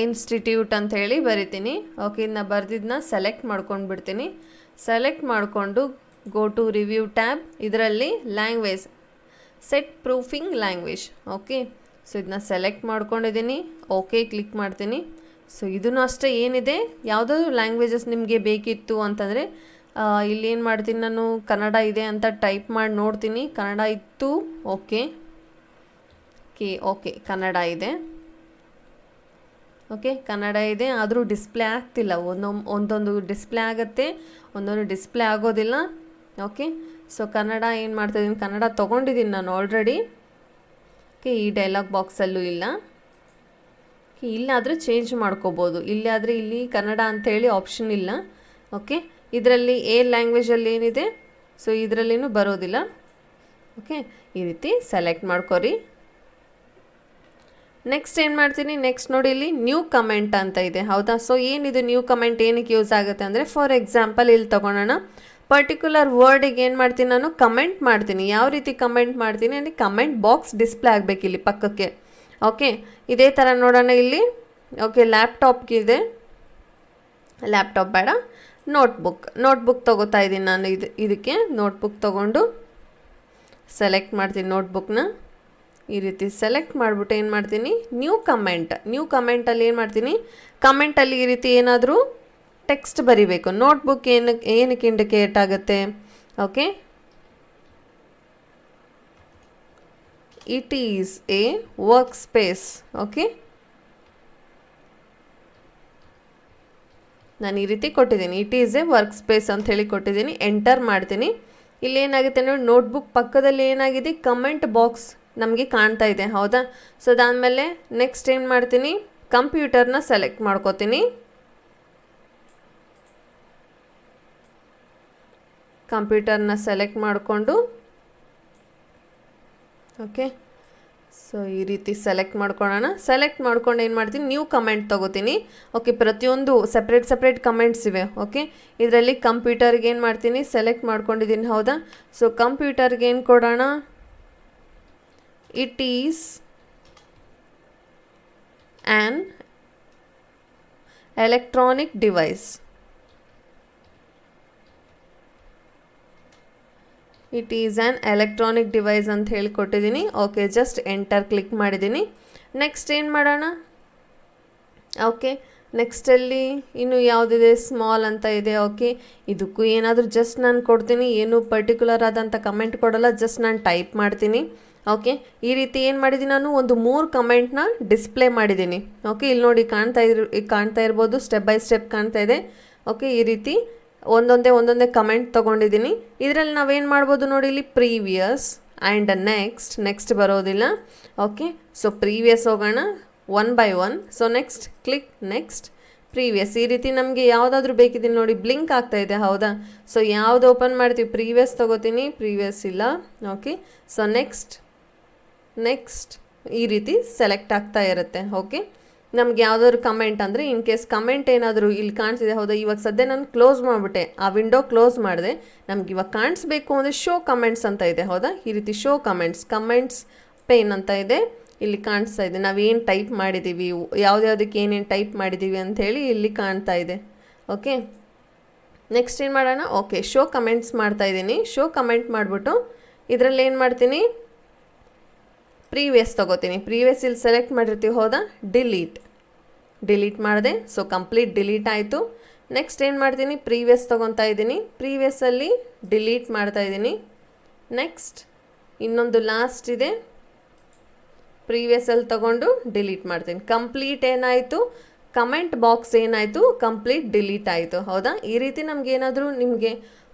ಇನ್ಸ್ಟಿಟ್ಯೂಟ್ ಅಂತ ಹೇಳಿ ಬರಿತೀನಿ. ಓಕೆ, ಇದನ್ನ ಬರೆದಿದ್ದನ್ನ ಸೆಲೆಕ್ಟ್ ಮಾಡ್ಕೊಂಡು ಬಿಡ್ತೀನಿ. ಸೆಲೆಕ್ಟ್ ಮಾಡಿಕೊಂಡು ಗೋ ಟು ರಿವ್ಯೂ ಟ್ಯಾಬ್, ಇದರಲ್ಲಿ language set proofing language. Okay, so ಇದನ್ನ ಸೆಲೆಕ್ಟ್ ಮಾಡ್ಕೊಂಡಿದ್ದೀನಿ. ಓಕೆ ಕ್ಲಿಕ್ ಮಾಡ್ತೀನಿ. ಸೊ ಇದನ್ನು ಅಷ್ಟೇ, ಏನಿದೆ ಯಾವುದಾದ್ರು ಲ್ಯಾಂಗ್ವೇಜಸ್ ನಿಮಗೆ ಬೇಕಿತ್ತು ಅಂತಂದರೆ ಇಲ್ಲಿ ಏನು ಮಾಡ್ತೀನಿ, ನಾನು ಕನ್ನಡ ಇದೆ ಅಂತ ಟೈಪ್ ಮಾಡಿ ನೋಡ್ತೀನಿ. ಕನ್ನಡ ಇತ್ತು. ಓಕೆ ಓಕೆ ಕನ್ನಡ ಇದೆ. ಓಕೆ, ಕನ್ನಡ ಇದೆ, ಆದರೂ ಡಿಸ್ಪ್ಲೇ ಆಗ್ತಿಲ್ಲ. ಒಂದೊಂದು ಡಿಸ್ಪ್ಲೇ ಆಗುತ್ತೆ, ಒಂದೊಂದು ಡಿಸ್ಪ್ಲೇ ಆಗೋದಿಲ್ಲ. ಓಕೆ, ಸೊ ಕನ್ನಡ ಏನು ಮಾಡ್ತಾಯಿದ್ದೀನಿ, ಕನ್ನಡ ತೊಗೊಂಡಿದ್ದೀನಿ ನಾನು ಆಲ್ರೆಡಿ. ಓಕೆ, ಈ ಡೈಲಾಗ್ ಬಾಕ್ಸಲ್ಲೂ ಇಲ್ಲ. ಇಲ್ಲಾದರೆ ಚೇಂಜ್ ಮಾಡ್ಕೋಬೋದು. ಇಲ್ಲಾದರೆ ಇಲ್ಲಿ ಕನ್ನಡ ಅಂಥೇಳಿ ಆಪ್ಷನ್ ಇಲ್ಲ. ಓಕೆ, ಇದರಲ್ಲಿ ಲ್ಯಾಂಗ್ವೇಜಲ್ಲಿ ಏನಿದೆ, ಸೊ ಇದರಲ್ಲಿನೂ ಬರೋದಿಲ್ಲ. ಓಕೆ, ಈ ರೀತಿ ಸೆಲೆಕ್ಟ್ ಮಾಡ್ಕೊರಿ. ನೆಕ್ಸ್ಟ್ ಏನು ಮಾಡ್ತೀನಿ, ನೆಕ್ಸ್ಟ್ ನೋಡಿ ಇಲ್ಲಿ ನ್ಯೂ ಕಮೆಂಟ್ ಅಂತ ಇದೆ, ಹೌದಾ. ಸೊ ಏನಿದು ನ್ಯೂ ಕಮೆಂಟ್ ಏನಕ್ಕೆ ಯೂಸ್ ಆಗುತ್ತೆ ಅಂದರೆ, ಫಾರ್ ಎಕ್ಸಾಂಪಲ್ ಇಲ್ಲಿ ತೊಗೊಳೋಣ, ಪರ್ಟಿಕ್ಯುಲರ್ ವರ್ಡಿಗೆ ಏನು ಮಾಡ್ತೀನಿ, ನಾನು ಕಮೆಂಟ್ ಮಾಡ್ತೀನಿ. ಯಾವ ರೀತಿ ಕಮೆಂಟ್ ಮಾಡ್ತೀನಿ ಅಂದರೆ, ಕಮೆಂಟ್ ಬಾಕ್ಸ್ ಡಿಸ್ಪ್ಲೇ ಆಗಬೇಕು ಇಲ್ಲಿ ಪಕ್ಕಕ್ಕೆ. ಓಕೆ, ಇದೇ ಥರ ನೋಡೋಣ ಇಲ್ಲಿ. ಓಕೆ, ಲ್ಯಾಪ್ಟಾಪ್ಗಿದೆ, ಲ್ಯಾಪ್ಟಾಪ್ ಬೇಡ, ನೋಟ್ಬುಕ್ ತೊಗೋತಾ ಇದ್ದೀನಿ ನಾನು. ಇದಕ್ಕೆ ನೋಟ್ಬುಕ್ ತೊಗೊಂಡು ಸೆಲೆಕ್ಟ್ ಮಾಡ್ತೀನಿ ನೋಟ್ಬುಕ್ನ. ಈ ರೀತಿ ಸೆಲೆಕ್ಟ್ ಮಾಡಿಬಿಟ್ಟು ಏನು ಮಾಡ್ತೀನಿ, ನ್ಯೂ ಕಮೆಂಟಲ್ಲಿ ಏನು ಮಾಡ್ತೀನಿ, ಕಮೆಂಟಲ್ಲಿ ಈ ರೀತಿ ಏನಾದರೂ ಟೆಕ್ಸ್ಟ್ ಬರಿಬೇಕು. ನೋಟ್ಬುಕ್ ಏನಕ್ಕೆ ಇಂಡಿಕೇಟ್ ಆಗುತ್ತೆ, okay, it is A work space. Okay, ನಾನು ಈ ರೀತಿ ಕೊಟ್ಟಿದ್ದೀನಿ, it is A work space ಅಂತ ಹೇಳಿ ಕೊಟ್ಟಿದ್ದೀನಿ. ಎಂಟರ್ ಮಾಡ್ತೀನಿ. ಇಲ್ಲಿ ಏನಾಗುತ್ತೆ ನೋಡಿ, ನೋಟ್ಬುಕ್ ಪಕ್ಕದಲ್ಲಿ ಏನಾಗಿದೆ, ಕಮೆಂಟ್ ಬಾಕ್ಸ್ ನಮಗೆ ಕಾಣ್ತಾ ಇದೆ, ಹೌದಾ. ಸೊ ಅದಾದಮೇಲೆ ನೆಕ್ಸ್ಟ್ ಏನು ಮಾಡ್ತೀನಿ, ಕಂಪ್ಯೂಟರ್ನ ಸೆಲೆಕ್ಟ್ ಮಾಡ್ಕೋತೀನಿ. ಕಂಪ್ಯೂಟರ್ನ ಸೆಲೆಕ್ಟ್ ಮಾಡಿಕೊಂಡು ಓಕೆ, ಸೊ ಈ ರೀತಿ ಸೆಲೆಕ್ಟ್ ಮಾಡ್ಕೊಳ್ಳೋಣ. ಸೆಲೆಕ್ಟ್ ಮಾಡ್ಕೊಂಡು ಏನು ಮಾಡ್ತೀನಿ, ನ್ಯೂ ಕಮೆಂಟ್ ತೊಗೋತೀನಿ. ಓಕೆ, ಪ್ರತಿಯೊಂದು ಸಪ್ರೇಟ್ ಕಮೆಂಟ್ಸ್ ಇವೆ. ಓಕೆ, ಇದರಲ್ಲಿ ಕಂಪ್ಯೂಟರ್ಗೆ ಏನು ಮಾಡ್ತೀನಿ, ಸೆಲೆಕ್ಟ್ ಮಾಡ್ಕೊಂಡಿದ್ದೀನಿ, ಹೌದಾ. ಸೊ ಕಂಪ್ಯೂಟರ್ಗೆ ಏನು ಕೊಡೋಣ, it is an electronic device. It is an electronic device ಅಂತ ಹೇಳಿ ಕೊಟ್ಟಿದ್ದೀನಿ. ಓಕೆ, ಜಸ್ಟ್ ಎಂಟರ್ ಕ್ಲಿಕ್ ಮಾಡಿದ್ದೀನಿ. ನೆಕ್ಸ್ಟ್ ಏನು ಮಾಡೋಣ, ಓಕೆ, ನೆಕ್ಸ್ಟಲ್ಲಿ ಇನ್ನು ಯಾವುದಿದೆ, ಸ್ಮಾಲ್ ಅಂತ ಇದೆ. ಓಕೆ, ಇದಕ್ಕೂ ಏನಾದರೂ ಜಸ್ಟ್ ನಾನು ಕೊಡ್ತೀನಿ, ಏನು ಪರ್ಟಿಕ್ಯುಲರ್ ಆದಂಥ ಕಮೆಂಟ್ ಕೊಡಲ್ಲ, ಜಸ್ಟ್ ನಾನು ಟೈಪ್ ಮಾಡ್ತೀನಿ. ಓಕೆ, ಈ ರೀತಿ ಏನು ಮಾಡಿದ್ದೀನಿ, ನಾನು ಒಂದು 3 ಕಮೆಂಟ್ನ ಡಿಸ್ಪ್ಲೇ ಮಾಡಿದ್ದೀನಿ. ಓಕೆ, ಇಲ್ಲಿ ನೋಡಿ ಕಾಣ್ತಾ ಇರ್ಬೋದು, ಸ್ಟೆಪ್ ಬೈ ಸ್ಟೆಪ್ ಕಾಣ್ತಾ ಇದೆ. ಓಕೆ, ಈ ರೀತಿ ಒಂದೊಂದೇ ಕಮೆಂಟ್ ತೊಗೊಂಡಿದ್ದೀನಿ. ಇದರಲ್ಲಿ ನಾವೇನು ಮಾಡ್ಬೋದು ನೋಡಿ, ಇಲ್ಲಿ ಪ್ರೀವಿಯಸ್ ಆ್ಯಂಡ್ ನೆಕ್ಸ್ಟ್ ಬರೋದಿಲ್ಲ. ಓಕೆ, ಸೊ ಪ್ರೀವಿಯಸ್ ಹೋಗೋಣ 1 by 1. So click next previous. ಈ ರೀತಿ ನಮಗೆ ಯಾವುದಾದ್ರೂ ಬೇಕಿದ್ದೀನಿ ನೋಡಿ, ಬ್ಲಿಂಕ್ ಆಗ್ತಾ ಇದೆ, ಹೌದಾ. ಸೊ ಯಾವುದು ಓಪನ್ ಮಾಡ್ತೀವಿ, ಪ್ರೀವಿಯಸ್ ತೊಗೋತೀನಿ, ಪ್ರೀವಿಯಸ್ ಇಲ್ಲ. ಓಕೆ, ಸೊ ನೆಕ್ಸ್ಟ್ ಈ ರೀತಿ ಸೆಲೆಕ್ಟ್ ಆಗ್ತಾ ಇರುತ್ತೆ. ಓಕೆ, ನಮ್ಗೆ ಯಾವುದಾದ್ರು ಕಮೆಂಟ್ ಅಂದರೆ, ಇನ್ ಕೇಸ್ ಕಮೆಂಟ್ ಏನಾದರೂ ಇಲ್ಲಿ ಕಾಣಿಸಿದೆ, ಹೌದಾ. ಇವಾಗ ಸದ್ಯ ನಾನು ಕ್ಲೋಸ್ ಮಾಡಿಬಿಟ್ಟೆ, ಆ ವಿಂಡೋ ಕ್ಲೋಸ್ ಮಾಡಿದೆ. ನಮ್ಗೆ ಇವಾಗ ಕಾಣಿಸ್ಬೇಕು ಅಂದರೆ ಶೋ ಕಮೆಂಟ್ಸ್ ಅಂತ ಇದೆ, ಹೌದಾ. ಈ ರೀತಿ ಶೋ ಕಮೆಂಟ್ಸ್ ಪೇನ್ ಅಂತ ಇದೆ, ಇಲ್ಲಿ ಕಾಣಿಸ್ತಾ ಇದೆ. ನಾವೇನು ಟೈಪ್ ಮಾಡಿದ್ದೀವಿ, ಯಾವುದ್ಯಾವುದಕ್ಕೆ ಏನೇನು ಟೈಪ್ ಮಾಡಿದ್ದೀವಿ ಅಂಥೇಳಿ ಇಲ್ಲಿ ಕಾಣ್ತಾ ಇದೆ. ಓಕೆ, ನೆಕ್ಸ್ಟ್ ಏನು ಮಾಡೋಣ, ಓಕೆ, ಶೋ ಕಮೆಂಟ್ಸ್ ಮಾಡ್ತಾಯಿದ್ದೀನಿ. ಶೋ ಕಮೆಂಟ್ ಮಾಡಿಬಿಟ್ಟು ಇದರಲ್ಲಿ ಏನು ಮಾಡ್ತೀನಿ, ಪ್ರೀವಿಯಸ್ ತೊಗೋತೀನಿ. ಪ್ರೀವಿಯಸ್ ಇಲ್ಲಿ ಸೆಲೆಕ್ಟ್ ಮಾಡಿರ್ತೀವಿ, ಹೌದಾ. ಡಿಲೀಟ್ ಮಾಡಿದೆ. ಸೊ ಕಂಪ್ಲೀಟ್ ಡಿಲೀಟ್ ಆಯಿತು. ನೆಕ್ಸ್ಟ್ ಏನು ಮಾಡ್ತೀನಿ, ಪ್ರೀವಿಯಸ್ ತೊಗೊತಾ ಇದ್ದೀನಿ. ಪ್ರೀವಿಯಸ್ಸಲ್ಲಿ ಡಿಲೀಟ್ ಮಾಡ್ತಾಯಿದ್ದೀನಿ. ನೆಕ್ಸ್ಟ್ ಇನ್ನೊಂದು ಲಾಸ್ಟ್ ಇದೆ, ಪ್ರೀವಿಯಸ್ಸಲ್ಲಿ ತೊಗೊಂಡು ಡಿಲೀಟ್ ಮಾಡ್ತೀನಿ. ಕಂಪ್ಲೀಟ್ ಏನಾಯಿತು, ಕಮೆಂಟ್ ಬಾಕ್ಸ್ ಏನಾಯಿತು, ಕಂಪ್ಲೀಟ್ ಡಿಲೀಟ್ ಆಯಿತು, ಹೌದಾ. ಈ ರೀತಿ ನಮಗೇನಾದರೂ ನಿಮಗೆ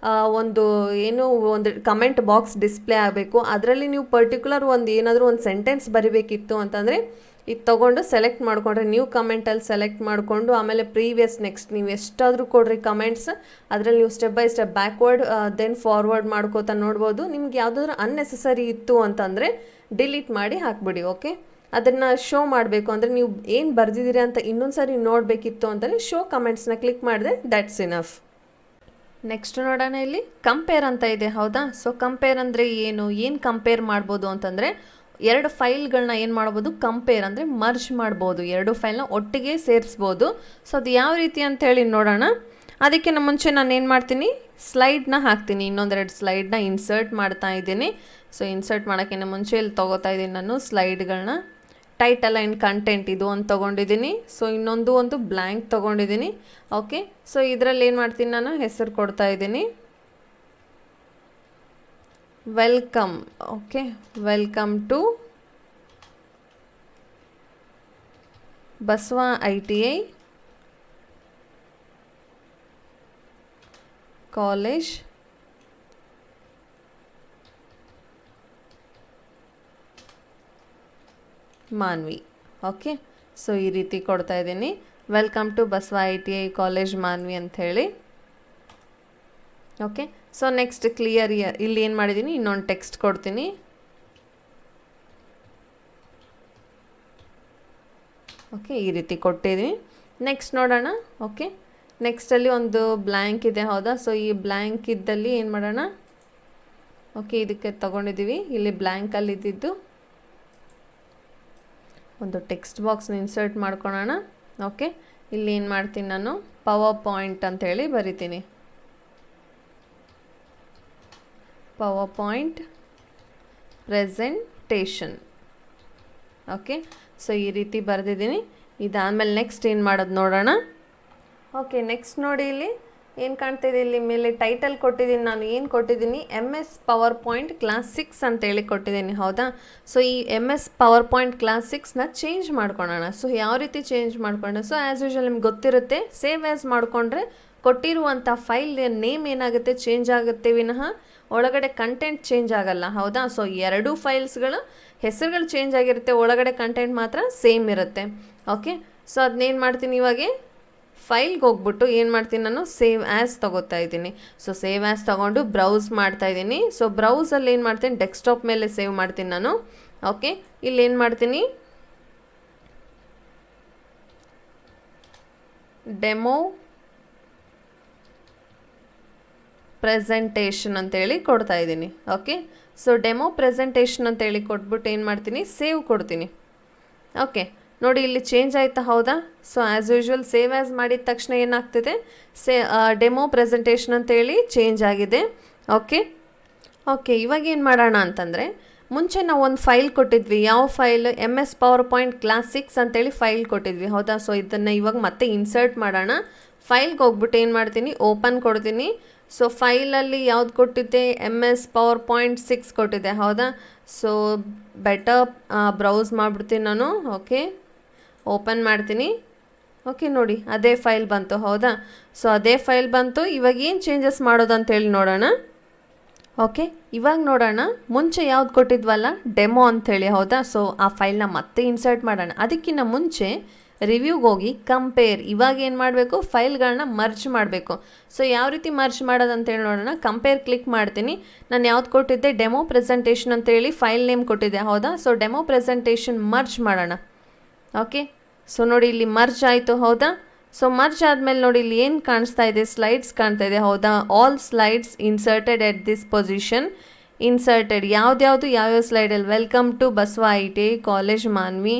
ಒಂದು ಕಮೆಂಟ್ ಬಾಕ್ಸ್ ಡಿಸ್ಪ್ಲೇ ಆಗಬೇಕು, ಅದರಲ್ಲಿ ನೀವು ಪರ್ಟಿಕ್ಯುಲರ್ ಏನಾದರೂ ಒಂದು ಸೆಂಟೆನ್ಸ್ ಬರಿಬೇಕಿತ್ತು ಅಂತಂದರೆ ಇದು ತೊಗೊಂಡು ಸೆಲೆಕ್ಟ್ ಮಾಡಿಕೊಂಡ್ರೆ, ನ್ಯೂ ಕಮೆಂಟಲ್ಲಿ ಸೆಲೆಕ್ಟ್ ಮಾಡಿಕೊಂಡು ಆಮೇಲೆ ಪ್ರೀವಿಯಸ್ ನೆಕ್ಸ್ಟ್ ನೀವು ಎಷ್ಟಾದರೂ ಕೊಡ್ರಿ ಕಮೆಂಟ್ಸ್, ಅದರಲ್ಲಿ ನೀವು step by step backward then forward ಮಾಡ್ಕೋತಾ ನೋಡ್ಬೋದು. ನಿಮ್ಗೆ ಯಾವುದಾದ್ರೂ ಅನ್ನೆಸೆಸರಿ ಇತ್ತು ಅಂತಂದರೆ ಡಿಲೀಟ್ ಮಾಡಿ ಹಾಕ್ಬಿಡಿ. ಓಕೆ, ಅದನ್ನು ಶೋ ಮಾಡಬೇಕು ಅಂದರೆ ನೀವು ಏನು ಬರೆದಿದ್ದೀರಿ ಅಂತ ಇನ್ನೊಂದು ಸಾರಿ ನೋಡಬೇಕಿತ್ತು ಅಂತಂದರೆ ಶೋ ಕಮೆಂಟ್ಸ್ನ ಕ್ಲಿಕ್ ಮಾಡಿದ್ರೆ ದ್ಯಾಟ್ಸ್ ಇನಫ್. ನೆಕ್ಸ್ಟ್ ನೋಡೋಣ, ಇಲ್ಲಿ ಕಂಪೇರ್ ಅಂತ ಇದೆ ಹೌದಾ. ಸೊ ಕಂಪೇರ್ ಅಂದರೆ ಏನು ಕಂಪೇರ್ ಮಾಡ್ಬೋದು ಅಂತಂದರೆ, ಎರಡು ಫೈಲ್ಗಳನ್ನ ಏನು ಮಾಡ್ಬೋದು, ಕಂಪೇರ್ ಅಂದರೆ ಮರ್ಜ್ ಮಾಡ್ಬೋದು, ಎರಡು ಫೈಲ್ನ ಒಟ್ಟಿಗೆ ಸೇರಿಸ್ಬೋದು. ಸೊ ಅದು ಯಾವ ರೀತಿ ಅಂಥೇಳಿ ನೋಡೋಣ. ಅದಕ್ಕಿಂತ ಮುಂಚೆ ನಾನು ಏನು ಮಾಡ್ತೀನಿ, ಸ್ಲೈಡ್ನ ಹಾಕ್ತೀನಿ, ಇನ್ನೊಂದೆರಡು ಸ್ಲೈಡ್ನ ಇನ್ಸರ್ಟ್ ಮಾಡ್ತಾ ಇದ್ದೀನಿ. ಸೊ ಇನ್ಸರ್ಟ್ ಮಾಡೋಕ್ಕಿಂತ ಮುಂಚೆ ಇಲ್ಲಿ ತೊಗೋತಾ ಇದ್ದೀನಿ ನಾನು ಸ್ಲೈಡ್ಗಳನ್ನ. ಟೈಟಲ್ ಆ್ಯಂಡ್ ಕಂಟೆಂಟ್ ಇದು ಒಂದು ತೊಗೊಂಡಿದ್ದೀನಿ. ಸೊ ಒಂದು ಬ್ಲ್ಯಾಂಕ್ ತೊಗೊಂಡಿದ್ದೀನಿ. ಓಕೆ, ಸೊ ಇದರಲ್ಲಿ ಏನು ಮಾಡ್ತೀನಿ, ನಾನು ಹೆಸರು ಕೊಡ್ತಾ ಇದ್ದೀನಿ, welcome. Okay, welcome to Basava ITI college Manvi. Okay, so ಈ ರೀತಿ ಕೊಡ್ತಾ ಇದ್ದೀನಿ, welcome to Basava ITI college Manvi ಅಂಥೇಳಿ. ಓಕೆ, ಸೊ ನೆಕ್ಸ್ಟ್ ಕ್ಲಿಯರ್ ಇಲ್ಲಿ ಏನು ಮಾಡಿದ್ದೀನಿ, ಇನ್ನೊಂದು ಟೆಕ್ಸ್ಟ್ ಕೊಡ್ತೀನಿ. ಓಕೆ, ಈ ರೀತಿ ಕೊಟ್ಟಿದ್ದೀನಿ. ನೆಕ್ಸ್ಟ್ ನೋಡೋಣ. ಓಕೆ, ನೆಕ್ಸ್ಟಲ್ಲಿ ಒಂದು ಬ್ಲ್ಯಾಂಕ್ ಇದೆ ಹೌದಾ. ಸೊ ಈ ಬ್ಲ್ಯಾಂಕ್ ಇದ್ದಲ್ಲಿ ಏನು ಮಾಡೋಣ, ಓಕೆ ಇದಕ್ಕೆ ತೊಗೊಂಡಿದ್ದೀವಿ. ಇಲ್ಲಿ ಬ್ಲ್ಯಾಂಕಲ್ಲಿ ಇದ್ದಿದ್ದು ಒಂದು ಟೆಕ್ಸ್ಟ್ ಬಾಕ್ಸ್ನ ಇನ್ಸರ್ಟ್ ಮಾಡ್ಕೊಳ್ಳೋಣ. ಓಕೆ, ಇಲ್ಲಿ ಏನು ಮಾಡ್ತೀನಿ, ನಾನು ಪವರ್ ಪಾಯಿಂಟ್ ಅಂತೇಳಿ ಬರಿತೀನಿ, power point presentation. Okay, so ಈ ರೀತಿ ಬರೆದಿದ್ದೀನಿ. ಇದಾದಮೇಲೆ ನೆಕ್ಸ್ಟ್ ಏನು ಮಾಡೋದು ನೋಡೋಣ. ಓಕೆ, ನೆಕ್ಸ್ಟ್ ನೋಡಿ, ಇಲ್ಲಿ ಏನು ಕಾಣ್ತಿದೆ, ಇಲ್ಲಿ ಮೇಲೆ ಟೈಟಲ್ ಕೊಟ್ಟಿದ್ದೀನಿ ನಾನು. ಏನು ಕೊಟ್ಟಿದ್ದೀನಿ, MS ಪವರ್ ಪಾಯಿಂಟ್ ಕ್ಲಾಸ್ 6 ಅಂತೇಳಿ ಕೊಟ್ಟಿದ್ದೀನಿ ಹೌದಾ. ಸೊ ಈ MS ಪವರ್ ಪಾಯಿಂಟ್ ಕ್ಲಾಸ್ 6ನ ಚೇಂಜ್ ಮಾಡ್ಕೊಳ್ಳೋಣ. ಸೊ ಯಾವ ರೀತಿ ಚೇಂಜ್ ಮಾಡ್ಕೊಳ್ಳೋಣ, ಸೊ ಆ್ಯಸ್ ಯೂಶುವಲ್ ನಿಮ್ಗೆ ಗೊತ್ತಿರುತ್ತೆ, ಸೇವ್ ಆ್ಯಸ್ ಮಾಡಿಕೊಂಡ್ರೆ ಕೊಟ್ಟಿರುವಂಥ ಫೈಲ್ ನೇಮ್ ಏನಾಗುತ್ತೆ, ಚೇಂಜ್ ಆಗುತ್ತೆ ವಿನಃ ಒಳಗಡೆ ಕಂಟೆಂಟ್ ಚೇಂಜ್ ಆಗಲ್ಲ ಹೌದಾ. ಸೊ ಎರಡೂ ಫೈಲ್ಸ್ಗಳ ಹೆಸರುಗಳು ಚೇಂಜ್ ಆಗಿರುತ್ತೆ, ಒಳಗಡೆ ಕಂಟೆಂಟ್ ಮಾತ್ರ ಸೇಮ್ ಇರುತ್ತೆ. ಓಕೆ, ಸೊ ಅದನ್ನೇನು ಮಾಡ್ತೀನಿ, ಇವಾಗೆ ಫೈಲ್ಗೆ ಹೋಗ್ಬಿಟ್ಟು ಏನು ಮಾಡ್ತೀನಿ, ನಾನು ಸೇವ್ ಆ್ಯಸ್ ತೊಗೋತಾ ಇದ್ದೀನಿ. ಸೊ ಸೇವ್ ಆ್ಯಸ್ ತೊಗೊಂಡು ಬ್ರೌಸ್ ಮಾಡ್ತಾ ಇದ್ದೀನಿ. ಸೊ ಬ್ರೌಸಲ್ಲಿ ಏನು ಮಾಡ್ತೀನಿ, ಡೆಸ್ಕ್ಟಾಪ್ ಮೇಲೆ ಸೇವ್ ಮಾಡ್ತೀನಿ ನಾನು. ಓಕೆ, ಇಲ್ಲಿ ಏನು ಮಾಡ್ತೀನಿ, ಡೆಮೋ ಪ್ರೆಸೆಂಟೇಷನ್ ಅಂತೇಳಿ ಕೊಡ್ತಾ ಇದ್ದೀನಿ. ಓಕೆ, ಸೊ ಡೆಮೋ ಪ್ರೆಸೆಂಟೇಷನ್ ಅಂತೇಳಿ ಕೊಟ್ಬಿಟ್ಟು ಏನು ಮಾಡ್ತೀನಿ, ಸೇವ್ ಕೊಡ್ತೀನಿ. ಓಕೆ, ನೋಡಿ ಇಲ್ಲಿ ಚೇಂಜ್ ಆಯಿತಾ ಹೌದಾ. So as usual save as ಮಾಡಿದ ತಕ್ಷಣ ಏನಾಗ್ತಿದೆ, ಡೆಮೋ ಪ್ರೆಸೆಂಟೇಷನ್ ಅಂತೇಳಿ ಚೇಂಜ್ ಆಗಿದೆ. ಓಕೆ, ಓಕೆ ಇವಾಗ ಏನು ಮಾಡೋಣ ಅಂತಂದರೆ, ಮುಂಚೆ ನಾವು ಒಂದು ಫೈಲ್ ಕೊಟ್ಟಿದ್ವಿ. ಯಾವ file, MS PowerPoint class 6 ಅಂತೇಳಿ ಫೈಲ್ ಕೊಟ್ಟಿದ್ವಿ ಹೌದಾ. ಸೊ ಇದನ್ನು ಇವಾಗ ಮತ್ತೆ ಇನ್ಸರ್ಟ್ ಮಾಡೋಣ. ಫೈಲ್ಗೆ ಹೋಗ್ಬಿಟ್ಟು ಏನು ಮಾಡ್ತೀನಿ, ಓಪನ್ ಕೊಡ್ತೀನಿ. ಸೊ ಫೈಲಲ್ಲಿ ಯಾವ್ದು ಕೊಟ್ಟಿದ್ದೆ, MS ಪವರ್ ಪಾಯಿಂಟ್ 6 ಕೊಟ್ಟಿದ್ದೆ ಹೌದಾ. ಸೊ ಬೆಟರ್ ಬ್ರೌಸ್ ಮಾಡಿಬಿಡ್ತೀನಿ ನಾನು. ಓಕೆ, ಓಪನ್ ಮಾಡ್ತೀನಿ. ಓಕೆ, ನೋಡಿ ಅದೇ ಫೈಲ್ ಬಂತು ಹೌದಾ. ಸೊ ಅದೇ ಫೈಲ್ ಬಂತು. ಇವಾಗ ಏನು ಚೇಂಜಸ್ ಮಾಡೋದು ಅಂತೇಳಿ ನೋಡೋಣ. ಓಕೆ, ಇವಾಗ ನೋಡೋಣ, ಮುಂಚೆ ಯಾವ್ದು ಕೊಟ್ಟಿದ್ವಲ್ಲ ಡೆಮೋ ಅಂಥೇಳಿ ಹೌದಾ. ಸೊ ಆ ಫೈಲ್ನ ಮತ್ತೆ ಇನ್ಸರ್ಟ್ ಮಾಡೋಣ. ಅದಕ್ಕಿಂತ ಮುಂಚೆ ರಿವ್ಯೂಗೆ ಹೋಗಿ ಕಂಪೇರ್, ಇವಾಗ ಏನು ಮಾಡಬೇಕು, ಫೈಲ್ಗಳನ್ನ ಮರ್ಜ್ ಮಾಡಬೇಕು. ಸೊ ಯಾವ ರೀತಿ ಮರ್ಜ್ ಮಾಡೋದು ಅಂತೇಳಿ ನೋಡೋಣ. ಕಂಪೇರ್ ಕ್ಲಿಕ್ ಮಾಡ್ತೀನಿ. ನಾನು ಯಾವ್ದು ಕೊಟ್ಟಿದ್ದೆ, ಡೆಮೋ ಪ್ರೆಸೆಂಟೇಷನ್ ಅಂತೇಳಿ ಫೈಲ್ ನೇಮ್ ಕೊಟ್ಟಿದ್ದೆ ಹೌದಾ. ಸೊ ಡೆಮೋ ಪ್ರೆಸೆಂಟೇಷನ್ ಮರ್ಜ್ ಮಾಡೋಣ. ಓಕೆ, ಸೊ ನೋಡಿ ಇಲ್ಲಿ ಮರ್ಜ್ ಆಯಿತು ಹೌದಾ. ಸೊ ಮರ್ಜ್ ಆದಮೇಲೆ ನೋಡಿ ಇಲ್ಲಿ ಏನು ಕಾಣಿಸ್ತಾ ಇದೆ, ಸ್ಲೈಡ್ಸ್ ಕಾಣ್ತಾ ಇದೆ ಹೌದಾ. All slides inserted at this position, inserted ಯಾವ್ದ್ಯಾವುದು ಯಾವ್ಯಾವ ಸ್ಲೈಡಲ್ಲಿ, welcome to Basava ITI college Manvi.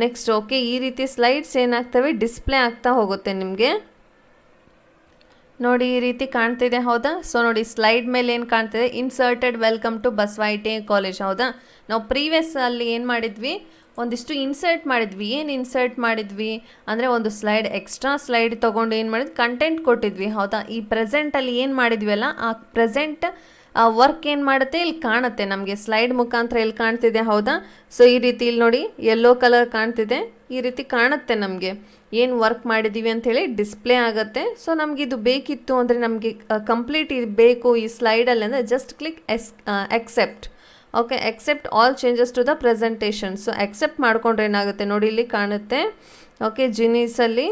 Next okay, ಈ ರೀತಿ ಸ್ಲೈಡ್ಸ್ ಏನಾಗ್ತವೆ, ಡಿಸ್ಪ್ಲೇ ಆಗ್ತಾ ಹೋಗುತ್ತೆ ನಿಮಗೆ. ನೋಡಿ ಈ ರೀತಿ ಕಾಣ್ತಿದೆ ಹೌದಾ. ಸೊ ನೋಡಿ ಸ್ಲೈಡ್ ಮೇಲೆ ಏನು ಕಾಣ್ತಿದೆ, inserted welcome to Basava ITI college ಹೌದಾ. ನಾವು ಪ್ರೀವಿಯಸ್ ಅಲ್ಲಿ ಏನು ಮಾಡಿದ್ವಿ, ಒಂದಿಷ್ಟು ಇನ್ಸರ್ಟ್ ಮಾಡಿದ್ವಿ. ಏನು ಇನ್ಸರ್ಟ್ ಮಾಡಿದ್ವಿ ಅಂದರೆ, ಒಂದು ಸ್ಲೈಡ್ ಎಕ್ಸ್ಟ್ರಾ ಸ್ಲೈಡ್ ತೊಗೊಂಡು ಏನು ಮಾಡಿದ್ವಿ, ಕಂಟೆಂಟ್ ಕೊಟ್ಟಿದ್ವಿ ಹೌದಾ. ಈ ಪ್ರೆಸೆಂಟಲ್ಲಿ ಏನು ಮಾಡಿದ್ವಿ ಅಲ್ಲ, ಆ ಪ್ರೆಸೆಂಟ್ ವರ್ಕ್ ಏನು ಮಾಡುತ್ತೆ, ಇಲ್ಲಿ ಕಾಣುತ್ತೆ ನಮಗೆ ಸ್ಲೈಡ್ ಮುಖಾಂತರ ಇಲ್ಲಿ ಕಾಣ್ತಿದೆ ಹೌದಾ. ಸೊ ಈ ರೀತಿ ಇಲ್ಲಿ ನೋಡಿ ಯೆಲ್ಲೋ ಕಲರ್ ಕಾಣ್ತಿದೆ, ಈ ರೀತಿ ಕಾಣುತ್ತೆ ನಮಗೆ ಏನು ವರ್ಕ್ ಮಾಡಿದ್ದೀವಿ ಅಂಥೇಳಿ ಡಿಸ್ಪ್ಲೇ ಆಗುತ್ತೆ. ಸೊ ನಮಗಿದು ಬೇಕಿತ್ತು ಅಂದರೆ, ನಮಗೆ ಕಂಪ್ಲೀಟ್ ಇದು ಬೇಕು ಈ ಸ್ಲೈಡಲ್ಲಿ ಅಂದರೆ, just click accept. Okay, accept all changes to the presentation. So accept ಮಾಡಿಕೊಂಡ್ರೆ ಏನಾಗುತ್ತೆ ನೋಡಿ, ಇಲ್ಲಿ ಕಾಣುತ್ತೆ. ಓಕೆ, ಜಿನೀಸಲ್ಲಿ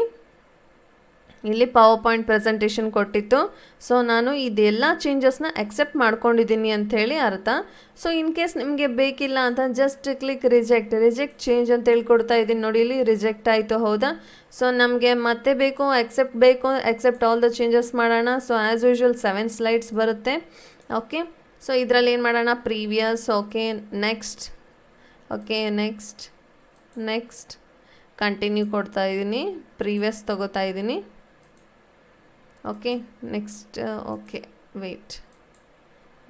ಇಲ್ಲಿ ಪವರ್ ಪಾಯಿಂಟ್ ಪ್ರೆಸೆಂಟೇಷನ್ ಕೊಟ್ಟಿತ್ತು. ಸೊ ನಾನು ಇದೆಲ್ಲ ಚೇಂಜಸ್ನ ಅಕ್ಸೆಪ್ಟ್ ಮಾಡ್ಕೊಂಡಿದ್ದೀನಿ ಅಂಥೇಳಿ ಅರ್ಥ. ಸೊ ಇನ್ ಕೇಸ್ ನಿಮಗೆ ಬೇಕಿಲ್ಲ ಅಂತ ಜಸ್ಟ್ ಕ್ಲಿಕ್ ರಿಜೆಕ್ಟ್ ಚೇಂಜ್ ಅಂತ ಹೇಳ್ಕೊಡ್ತಾ ಇದ್ದೀನಿ ನೋಡಿ, ಇಲ್ಲಿ ರಿಜೆಕ್ಟ್ ಆಯಿತು. ಹೌದಾ? ಸೊ ನಮಗೆ ಮತ್ತೆ ಬೇಕು ಅಕ್ಸೆಪ್ಟ್ ಆಲ್ ದ ಚೇಂಜಸ್ ಮಾಡೋಣ. ಸೊ ಆ್ಯಸ್ ಯೂಶ್ವಲ್ 7 ಸ್ಲೈಡ್ಸ್ ಬರುತ್ತೆ. ಓಕೆ, ಸೊ ಇದರಲ್ಲಿ ಏನು ಮಾಡೋಣ, ಪ್ರೀವಿಯಸ್. ಓಕೆ, ನೆಕ್ಸ್ಟ್ ಕಂಟಿನ್ಯೂ ಕೊಡ್ತಾ ಇದ್ದೀನಿ, ಪ್ರೀವಿಯಸ್ ತೊಗೋತಾ ಇದ್ದೀನಿ. ಓಕೆ,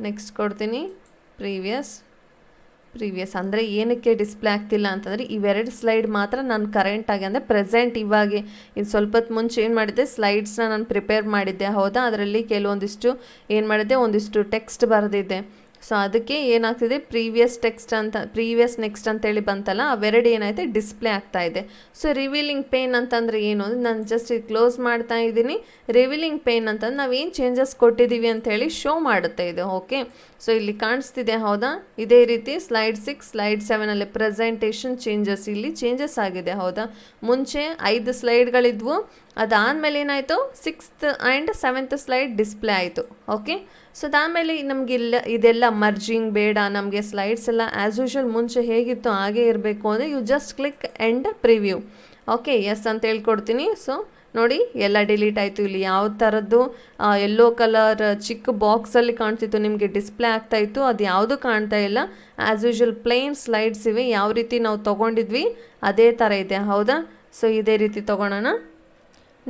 ನೆಕ್ಸ್ಟ್ ಕೊಡ್ತೀನಿ ಪ್ರೀವಿಯಸ್ ಅಂದರೆ ಏನಕ್ಕೆ ಡಿಸ್ಪ್ಲೇ ಆಗ್ತಿಲ್ಲ ಅಂತಂದರೆ ಇವೆರಡು ಸ್ಲೈಡ್ ಮಾತ್ರ ನಾನು ಕರೆಂಟಾಗಿ ಅಂದರೆ ಪ್ರೆಸೆಂಟ್ ಇವಾಗ ಇದು ಸ್ವಲ್ಪ ಹೊತ್ತು ಮುಂಚೆ ಏನು ಮಾಡಿದ್ದೆ, ಸ್ಲೈಡ್ಸ್ನ ನಾನು ಪ್ರಿಪೇರ್ ಮಾಡಿದ್ದೆ. ಹೌದಾ? ಅದರಲ್ಲಿ ಕೆಲವೊಂದಿಷ್ಟು ಏನು ಮಾಡಿದ್ದೆ, ಒಂದಿಷ್ಟು ಟೆಕ್ಸ್ಟ್ ಬರೆದಿದ್ದೆ. ಸೊ ಅದಕ್ಕೆ ಏನಾಗ್ತಿದೆ, ಪ್ರೀವಿಯಸ್ ನೆಕ್ಸ್ಟ್ ಅಂತೇಳಿ ಬಂತಲ್ಲ, ಅವೆರಡು ಏನಾಯ್ತು ಡಿಸ್ಪ್ಲೇ ಆಗ್ತಾ ಇದೆ. ಸೊ ರಿವೀಲಿಂಗ್ ಪೇನ್ ಅಂತಂದರೆ ಏನು ಅಂದರೆ ನಾನು ಜಸ್ಟ್ ಇದು ಕ್ಲೋಸ್ ಮಾಡ್ತಾ ಇದ್ದೀನಿ. ರಿವೀಲಿಂಗ್ ಪೇನ್ ಅಂತಂದ್ರೆ ನಾವೇನು ಚೇಂಜಸ್ ಕೊಟ್ಟಿದ್ದೀವಿ ಅಂಥೇಳಿ ಶೋ ಮಾಡುತ್ತೆ ಇದು. ಓಕೆ, ಸೊ ಇಲ್ಲಿ ಕಾಣಿಸ್ತಿದೆ. ಹೌದಾ? ಇದೇ ರೀತಿ ಸ್ಲೈಡ್ 6 ಸ್ಲೈಡ್ 7 ಪ್ರೆಸೆಂಟೇಷನ್ ಚೇಂಜಸ್, ಇಲ್ಲಿ ಚೇಂಜಸ್ ಆಗಿದೆ. ಹೌದಾ? ಮುಂಚೆ 5 ಸ್ಲೈಡ್ಗಳಿದ್ವು, ಅದಾದಮೇಲೆ ಏನಾಯಿತು 6th and 7th slide display ಆಯಿತು. ಓಕೆ, ಸೊ ಅದಾದಮೇಲೆ ಇದೆಲ್ಲ ಮರ್ಜಿಂಗ್ ಬೇಡ ನಮಗೆ, ಸ್ಲೈಡ್ಸ್ ಎಲ್ಲ ಆ್ಯಸ್ ಯೂಶ್ವಲ್ ಮುಂಚೆ ಹೇಗಿತ್ತು ಹಾಗೇ ಇರಬೇಕು ಅಂದರೆ you just click end preview. Okay, yes ಅಂತ ಹೇಳ್ಕೊಡ್ತೀನಿ. ಸೊ ನೋಡಿ ಎಲ್ಲ ಡಿಲೀಟ್ ಆಯಿತು. ಇಲ್ಲಿ ಯಾವ ಥರದ್ದು ಯೆಲ್ಲೋ ಕಲರ್ ಚಿಕ್ಕ ಬಾಕ್ಸಲ್ಲಿ ಕಾಣ್ತಿತ್ತು ನಿಮಗೆ ಡಿಸ್ಪ್ಲೇ ಆಗ್ತಾಯಿತ್ತು, ಅದು ಯಾವುದು ಕಾಣ್ತಾ ಇಲ್ಲ. ಆ್ಯಸ್ ಯೂಶ್ವಲ್ ಪ್ಲೇನ್ ಸ್ಲೈಡ್ಸ್ ಇವೆ, ಯಾವ ರೀತಿ ನಾವು ತೊಗೊಂಡಿದ್ವಿ ಅದೇ ಥರ ಇದೆ. ಹೌದಾ? ಸೊ ಇದೇ ರೀತಿ ತೊಗೊಳೋಣ.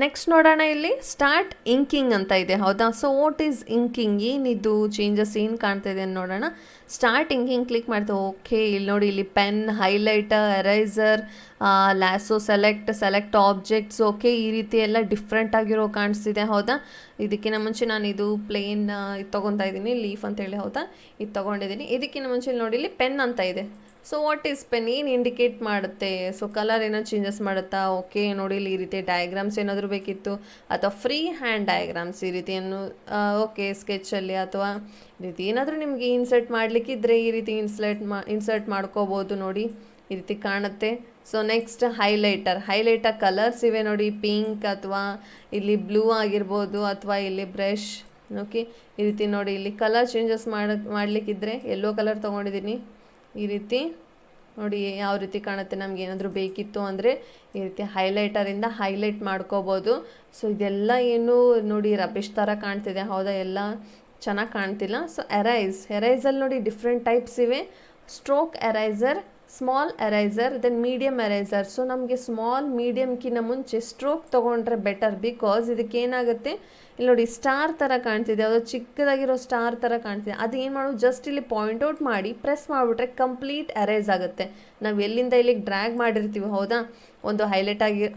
ನೆಕ್ಸ್ಟ್ ನೋಡೋಣ, ಇಲ್ಲಿ ಸ್ಟಾರ್ಟ್ ಇಂಕಿಂಗ್ ಅಂತ ಇದೆ. ಹೌದಾ? ಸೊ ವಾಟ್ ಈಸ್ ಇಂಕಿಂಗ್, ಏನಿದು ಚೇಂಜಸ್ ಏನು ಕಾಣ್ತಾ ಇದೆ ಅಂತ ನೋಡೋಣ. ಸ್ಟಾರ್ಟ್ ಇಂಕಿಂಗ್ ಕ್ಲಿಕ್ ಮಾಡ್ತೀವಿ. ಓಕೆ, ಇಲ್ಲಿ ನೋಡಿ, ಇಲ್ಲಿ pen, highlighter, eraser, lasso, select objects. Okay, ಈ ರೀತಿ ಎಲ್ಲ ಡಿಫ್ರೆಂಟ್ ಆಗಿರೋ ಕಾಣಿಸ್ತಿದೆ. ಹೌದಾ? ಇದಕ್ಕಿಂತ ಮುಂಚೆ ನಾನು ಇದು ಪ್ಲೇನ್ ಇದು ತೊಗೊತಾ ಇದ್ದೀನಿ, ಲೀಫ್ ಅಂತೇಳಿ. ಹೌದಾ? ಇದು ತೊಗೊಂಡಿದ್ದೀನಿ. ಇದಕ್ಕಿಂತ ಮುಂಚೆ ನೋಡಿ ಇಲ್ಲಿ ಪೆನ್ ಅಂತ ಇದೆ. ಸೊ ವಾಟ್ ಈಸ್ ಪೆನ್, ಏನು ಇಂಡಿಕೇಟ್ ಮಾಡುತ್ತೆ, ಸೊ ಕಲರ್ ಏನೋ ಚೇಂಜಸ್ ಮಾಡುತ್ತಾ. ಓಕೆ, ನೋಡಿ ಇಲ್ಲಿ ಈ ರೀತಿ ಡಯಾಗ್ರಾಮ್ಸ್ ಏನಾದರೂ ಬೇಕಿತ್ತು ಅಥವಾ ಫ್ರೀ ಹ್ಯಾಂಡ್ ಡಯಾಗ್ರಾಮ್ಸ್ ಈ ರೀತಿಯನ್ನು ಓಕೆ ಸ್ಕೆಚಲ್ಲಿ ಅಥವಾ ಈ ರೀತಿ ಏನಾದರೂ ನಿಮಗೆ ಇನ್ಸರ್ಟ್ ಮಾಡಲಿಕ್ಕಿದ್ರೆ ಈ ರೀತಿ ಇನ್ಸರ್ಟ್ ಮಾಡ್ಕೋಬೋದು. ನೋಡಿ ಈ ರೀತಿ ಕಾಣುತ್ತೆ. ಸೊ ನೆಕ್ಸ್ಟ್ ಹೈಲೈಟರ್ ಕಲರ್ಸ್ ಇವೆ ನೋಡಿ, ಪಿಂಕ್ ಅಥವಾ ಇಲ್ಲಿ ಬ್ಲೂ ಆಗಿರ್ಬೋದು ಅಥವಾ ಇಲ್ಲಿ ಬ್ರಷ್. ಓಕೆ, ಈ ರೀತಿ ನೋಡಿ ಇಲ್ಲಿ ಕಲರ್ ಚೇಂಜಸ್ ಮಾಡಲಿಕ್ಕಿದ್ರೆ ಯೆಲ್ಲೋ ಕಲರ್ ತೊಗೊಂಡಿದ್ದೀನಿ. ಈ ರೀತಿ ನೋಡಿ ಯಾವ ರೀತಿ ಕಾಣುತ್ತೆ. ನಮ್ಗೆ ಏನಾದರೂ ಬೇಕಿತ್ತು ಅಂದರೆ ಈ ರೀತಿ ಹೈಲೈಟರಿಂದ ಹೈಲೈಟ್ ಮಾಡ್ಕೋಬೋದು. ಸೊ ಇದೆಲ್ಲ ಏನು ನೋಡಿ ರಬ್ಬಿಷ್ ಥರ ಕಾಣ್ತಿದೆ. ಹೌದಾ? ಎಲ್ಲ ಚೆನ್ನಾಗಿ ಕಾಣ್ತಿಲ್ಲ. ಸೊ ಎರೈಸಲ್ಲಿ ನೋಡಿ ಡಿಫ್ರೆಂಟ್ ಟೈಪ್ಸ್ ಇವೆ. Stroke eraser, small eraser, then medium eraser. So ನಮಗೆ ಸ್ಮಾಲ್ ಮೀಡಿಯಮ್ಕಿಂತ ಮುಂಚೆ ಸ್ಟ್ರೋಕ್ ತೊಗೊಂಡ್ರೆ ಬೆಟರ್, ಬಿಕಾಸ್ ಇದಕ್ಕೆ ಏನಾಗುತ್ತೆ, ಇಲ್ಲಿ ನೋಡಿ ಸ್ಟಾರ್ ಥರ ಕಾಣ್ತಿದೆ, ಅದು ಚಿಕ್ಕದಾಗಿರೋ ಸ್ಟಾರ್ ಥರ ಕಾಣ್ತಿದೆ. ಅದು ಏನು ಮಾಡೋದು, ಜಸ್ಟ್ ಇಲ್ಲಿ ಪಾಯಿಂಟ್ಔಟ್ ಮಾಡಿ ಪ್ರೆಸ್ ಮಾಡಿಬಿಟ್ರೆ ಕಂಪ್ಲೀಟ್ ಎರೇಸ್ ಆಗುತ್ತೆ. ನಾವು ಎಲ್ಲಿಂದ ಇಲ್ಲಿಗೆ ಡ್ರ್ಯಾಗ್ ಮಾಡಿರ್ತೀವಿ. ಹೌದಾ? ಒಂದು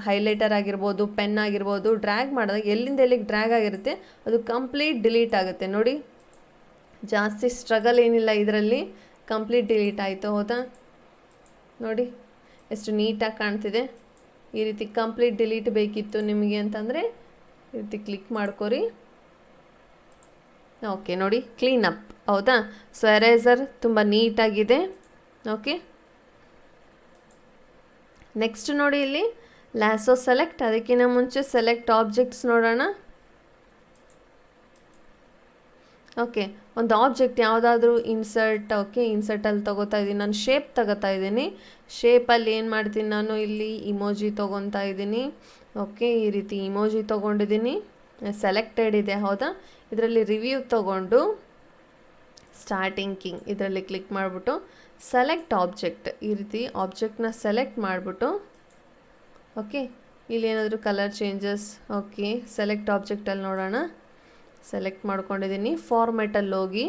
ಹೈಲೈಟರ್ ಆಗಿರ್ಬೋದು, ಪೆನ್ ಆಗಿರ್ಬೋದು, ಡ್ರ್ಯಾಗ್ ಮಾಡಿದಾಗ ಎಲ್ಲಿಂದ ಎಲ್ಲಿಗೆ ಡ್ರ್ಯಾಗ್ ಆಗಿರುತ್ತೆ ಅದು ಕಂಪ್ಲೀಟ್ ಡಿಲೀಟ್ ಆಗುತ್ತೆ. ನೋಡಿ ಜಾಸ್ತಿ ಸ್ಟ್ರಗಲ್ ಏನಿಲ್ಲ ಇದರಲ್ಲಿ, ಕಂಪ್ಲೀಟ್ ಡಿಲೀಟ್ ಆಯಿತು. ಹೌದಾ? ನೋಡಿ ಎಷ್ಟು ನೀಟಾಗಿ ಕಾಣ್ತಿದೆ. ಈ ರೀತಿ ಕಂಪ್ಲೀಟ್ ಡಿಲೀಟ್ ಬೇಕಿತ್ತು ನಿಮಗೆ ಅಂತಂದರೆ ಈ ರೀತಿ ಕ್ಲಿಕ್ ಮಾಡ್ಕೊರಿ. ಓಕೆ, ನೋಡಿ ಕ್ಲೀನಪ್. ಹೌದಾ? ಸೊ ಎರೇಸರ್ ತುಂಬ ನೀಟಾಗಿದೆ. ಓಕೆ, ನೆಕ್ಸ್ಟ್ ನೋಡಿ ಇಲ್ಲಿ ಲ್ಯಾಸೋ ಸೆಲೆಕ್ಟ್. ಅದಕ್ಕಿಂತ ಮುಂಚೆ ಸೆಲೆಕ್ಟ್ ಆಬ್ಜೆಕ್ಟ್ಸ್ ನೋಡೋಣ. ಓಕೆ, ಒಂದು ಆಬ್ಜೆಕ್ಟ್ ಯಾವುದಾದ್ರೂ ಇನ್ಸರ್ಟ್. ಓಕೆ, ಇನ್ಸರ್ಟಲ್ಲಿ ತೊಗೋತಾ ಇದ್ದೀನಿ ನಾನು, ಶೇಪ್ ತಗೋತಾ ಇದ್ದೀನಿ. ಶೇಪಲ್ಲಿ ಏನು ಮಾಡ್ತೀನಿ ನಾನು, ಇಲ್ಲಿ ಇಮೋಜಿ ತೊಗೊತಾ ಇದ್ದೀನಿ. ಓಕೆ, ಈ ರೀತಿ ಇಮೋಜಿ ತೊಗೊಂಡಿದ್ದೀನಿ, ಸೆಲೆಕ್ಟೆಡ್ ಇದೆ. ಹೌದಾ? ಇದರಲ್ಲಿ ರಿವ್ಯೂ ತೊಗೊಂಡು ಸ್ಟಾರ್ಟ್ ಇಂಕಿಂಗ್ ಇದರಲ್ಲಿ ಕ್ಲಿಕ್ ಮಾಡಿಬಿಟ್ಟು ಸೆಲೆಕ್ಟ್ ಆಬ್ಜೆಕ್ಟ್, ಈ ರೀತಿ ಆಬ್ಜೆಕ್ಟ್ನ ಸೆಲೆಕ್ಟ್ ಮಾಡಿಬಿಟ್ಟು ಓಕೆ, ಇಲ್ಲಿ ಏನಾದರೂ ಕಲರ್ ಚೇಂಜಸ್. ಓಕೆ, ಸೆಲೆಕ್ಟ್ ಆಬ್ಜೆಕ್ಟಲ್ಲಿ ನೋಡೋಣ. ಸೆಲೆಕ್ಟ್ ಮಾಡ್ಕೊಂಡಿದ್ದೀನಿ. ಫಾರ್ಮೆಟಲ್ಲಿ ಹೋಗಿ,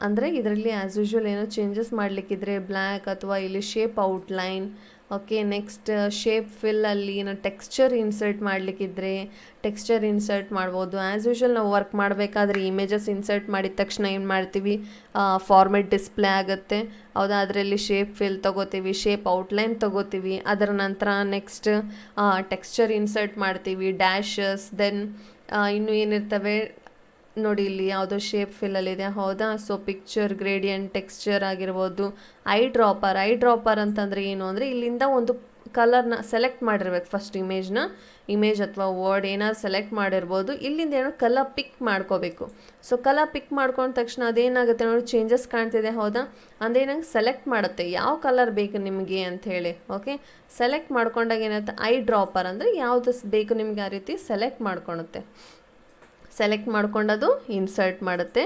ಅಂದರೆ ಇದರಲ್ಲಿ ಆ್ಯಸ್ ಯೂಶ್ವಲ್ ಏನೋ ಚೇಂಜಸ್ ಮಾಡಲಿಕ್ಕಿದ್ರೆ ಬ್ಲ್ಯಾಕ್ ಅಥವಾ ಇಲ್ಲಿ shape outline. Okay, next shape ಫಿಲ್ಲಲ್ಲಿ ಏನೋ ಟೆಕ್ಸ್ಚರ್ ಇನ್ಸರ್ಟ್ ಮಾಡಲಿಕ್ಕಿದ್ರೆ ಟೆಕ್ಸ್ಚರ್ ಇನ್ಸರ್ಟ್ ಮಾಡ್ಬೋದು. ಆ್ಯಸ್ ಯೂಶ್ವಲ್ ನಾವು ವರ್ಕ್ ಮಾಡಬೇಕಾದ್ರೆ ಇಮೇಜಸ್ ಇನ್ಸರ್ಟ್ ಮಾಡಿದ ತಕ್ಷಣ ಏನು ಮಾಡ್ತೀವಿ, ಫಾರ್ಮೆಟ್ ಡಿಸ್ಪ್ಲೇ ಆಗುತ್ತೆ. ಹೌದಾ? ಅದರಲ್ಲಿ ಶೇಪ್ ಫಿಲ್ ತೊಗೋತೀವಿ, ಶೇಪ್ ಔಟ್ಲೈನ್ ತೊಗೋತೀವಿ. ಅದರ ನಂತರ ನೆಕ್ಸ್ಟ್ ಟೆಕ್ಸ್ಚರ್ ಇನ್ಸರ್ಟ್ ಮಾಡ್ತೀವಿ, ಡ್ಯಾಶಸ್. ದೆನ್ ಇನ್ನೂ ಏನಿರ್ತವೆ ನೋಡಿ, ಇಲ್ಲಿ ಯಾವುದೋ ಶೇಪ್ ಫಿಲ್ಲಲ್ಲಿದೆ. ಹೌದಾ? ಸೊ ಪಿಕ್ಚರ್, ಗ್ರೇಡಿಯಂಟ್, ಟೆಕ್ಸ್ಚರ್ ಆಗಿರ್ಬೋದು. ಐ ಡ್ರಾಪರ್ ಅಂತಂದರೆ ಏನು ಅಂದರೆ ಇಲ್ಲಿಂದ ಒಂದು ಕಲರ್ನ ಸೆಲೆಕ್ಟ್ ಮಾಡಿರ್ಬೇಕು ಫಸ್ಟ್ ಇಮೇಜ್ ಅಥವಾ ವರ್ಡ್ ಏನಾದ್ರು ಸೆಲೆಕ್ಟ್ ಮಾಡಿರ್ಬೋದು. ಇಲ್ಲಿಂದ ಏನೋ ಕಲರ್ ಪಿಕ್ ಮಾಡ್ಕೋಬೇಕು. ಸೊ ಕಲರ್ ಪಿಕ್ ಮಾಡ್ಕೊಂಡ ತಕ್ಷಣ ಅದೇನಾಗುತ್ತೆ ನೋಡಿ, ಚೇಂಜಸ್ ಕಾಣ್ತಿದೆ, ಹೌದಾ? ಅಂದರೆ ನಂಗೆ ಸೆಲೆಕ್ಟ್ ಮಾಡುತ್ತೆ ಯಾವ ಕಲರ್ ಬೇಕು ನಿಮಗೆ ಅಂಥೇಳಿ. ಓಕೆ, ಸೆಲೆಕ್ಟ್ ಮಾಡ್ಕೊಂಡಾಗ ಏನಾಗುತ್ತೆ, ಐ ಡ್ರಾಪರ್ ಅಂದರೆ ಯಾವುದು ಬೇಕು ನಿಮಗೆ ಆ ರೀತಿ ಸೆಲೆಕ್ಟ್ ಮಾಡ್ಕೊಳುತ್ತೆ. ಸೆಲೆಕ್ಟ್ ಮಾಡ್ಕೊಂಡದು ಇನ್ಸರ್ಟ್ ಮಾಡುತ್ತೆ.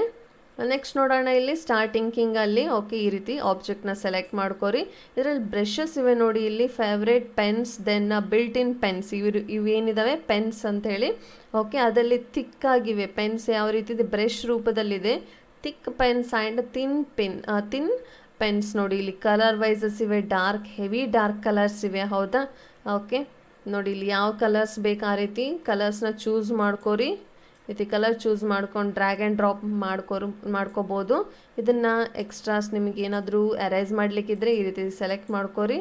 ನೆಕ್ಸ್ಟ್ ನೋಡೋಣ, ಇಲ್ಲಿ ಸ್ಟಾರ್ಟಿಂಗಿಂಗಲ್ಲಿ ಓಕೆ ಈ ರೀತಿ ಆಬ್ಜೆಕ್ಟ್ನ ಸೆಲೆಕ್ಟ್ ಮಾಡ್ಕೋರಿ. ಇದರಲ್ಲಿ ಬ್ರಷಸ್ ಇವೆ ನೋಡಿ, ಇಲ್ಲಿ favourite pens, then built in pens, ಇವೇನಿದಾವೆ ಪೆನ್ಸ್ ಅಂಥೇಳಿ. ಓಕೆ, ಅದರಲ್ಲಿ ಥಿಕ್ಕಾಗಿವೆ ಪೆನ್ಸ್, ಯಾವ ರೀತಿ ಇದೆ, ಬ್ರಷ್ ರೂಪದಲ್ಲಿದೆ. Thick pens and thin pens ನೋಡಿ, ಇಲ್ಲಿ ಕಲರ್ ವೈಸಸ್ ಇವೆ, ಡಾರ್ಕ್ ಹೆವಿ ಡಾರ್ಕ್ ಕಲರ್ಸ್ ಇವೆ, ಹೌದಾ? ಓಕೆ ನೋಡಿ, ಇಲ್ಲಿ ಯಾವ ಕಲರ್ಸ್ ಬೇಕು ಆ ರೀತಿ ಕಲರ್ಸ್ನ ಚೂಸ್ ಮಾಡ್ಕೋರಿ. ಈ ರೀತಿ ಕಲರ್ ಚೂಸ್ ಮಾಡ್ಕೊಂಡು ಡ್ರ್ಯಾಗ್ ಆ್ಯಂಡ್ ಡ್ರಾಪ್ ಮಾಡ್ಕೋಬೋದು. ಇದನ್ನು ಎಕ್ಸ್ಟ್ರಾಸ್ ನಿಮಗೆ ಏನಾದರೂ ಎರೇಸ್ ಮಾಡಲಿಕ್ಕಿದ್ರೆ ಈ ರೀತಿ ಸೆಲೆಕ್ಟ್ ಮಾಡ್ಕೋರಿ.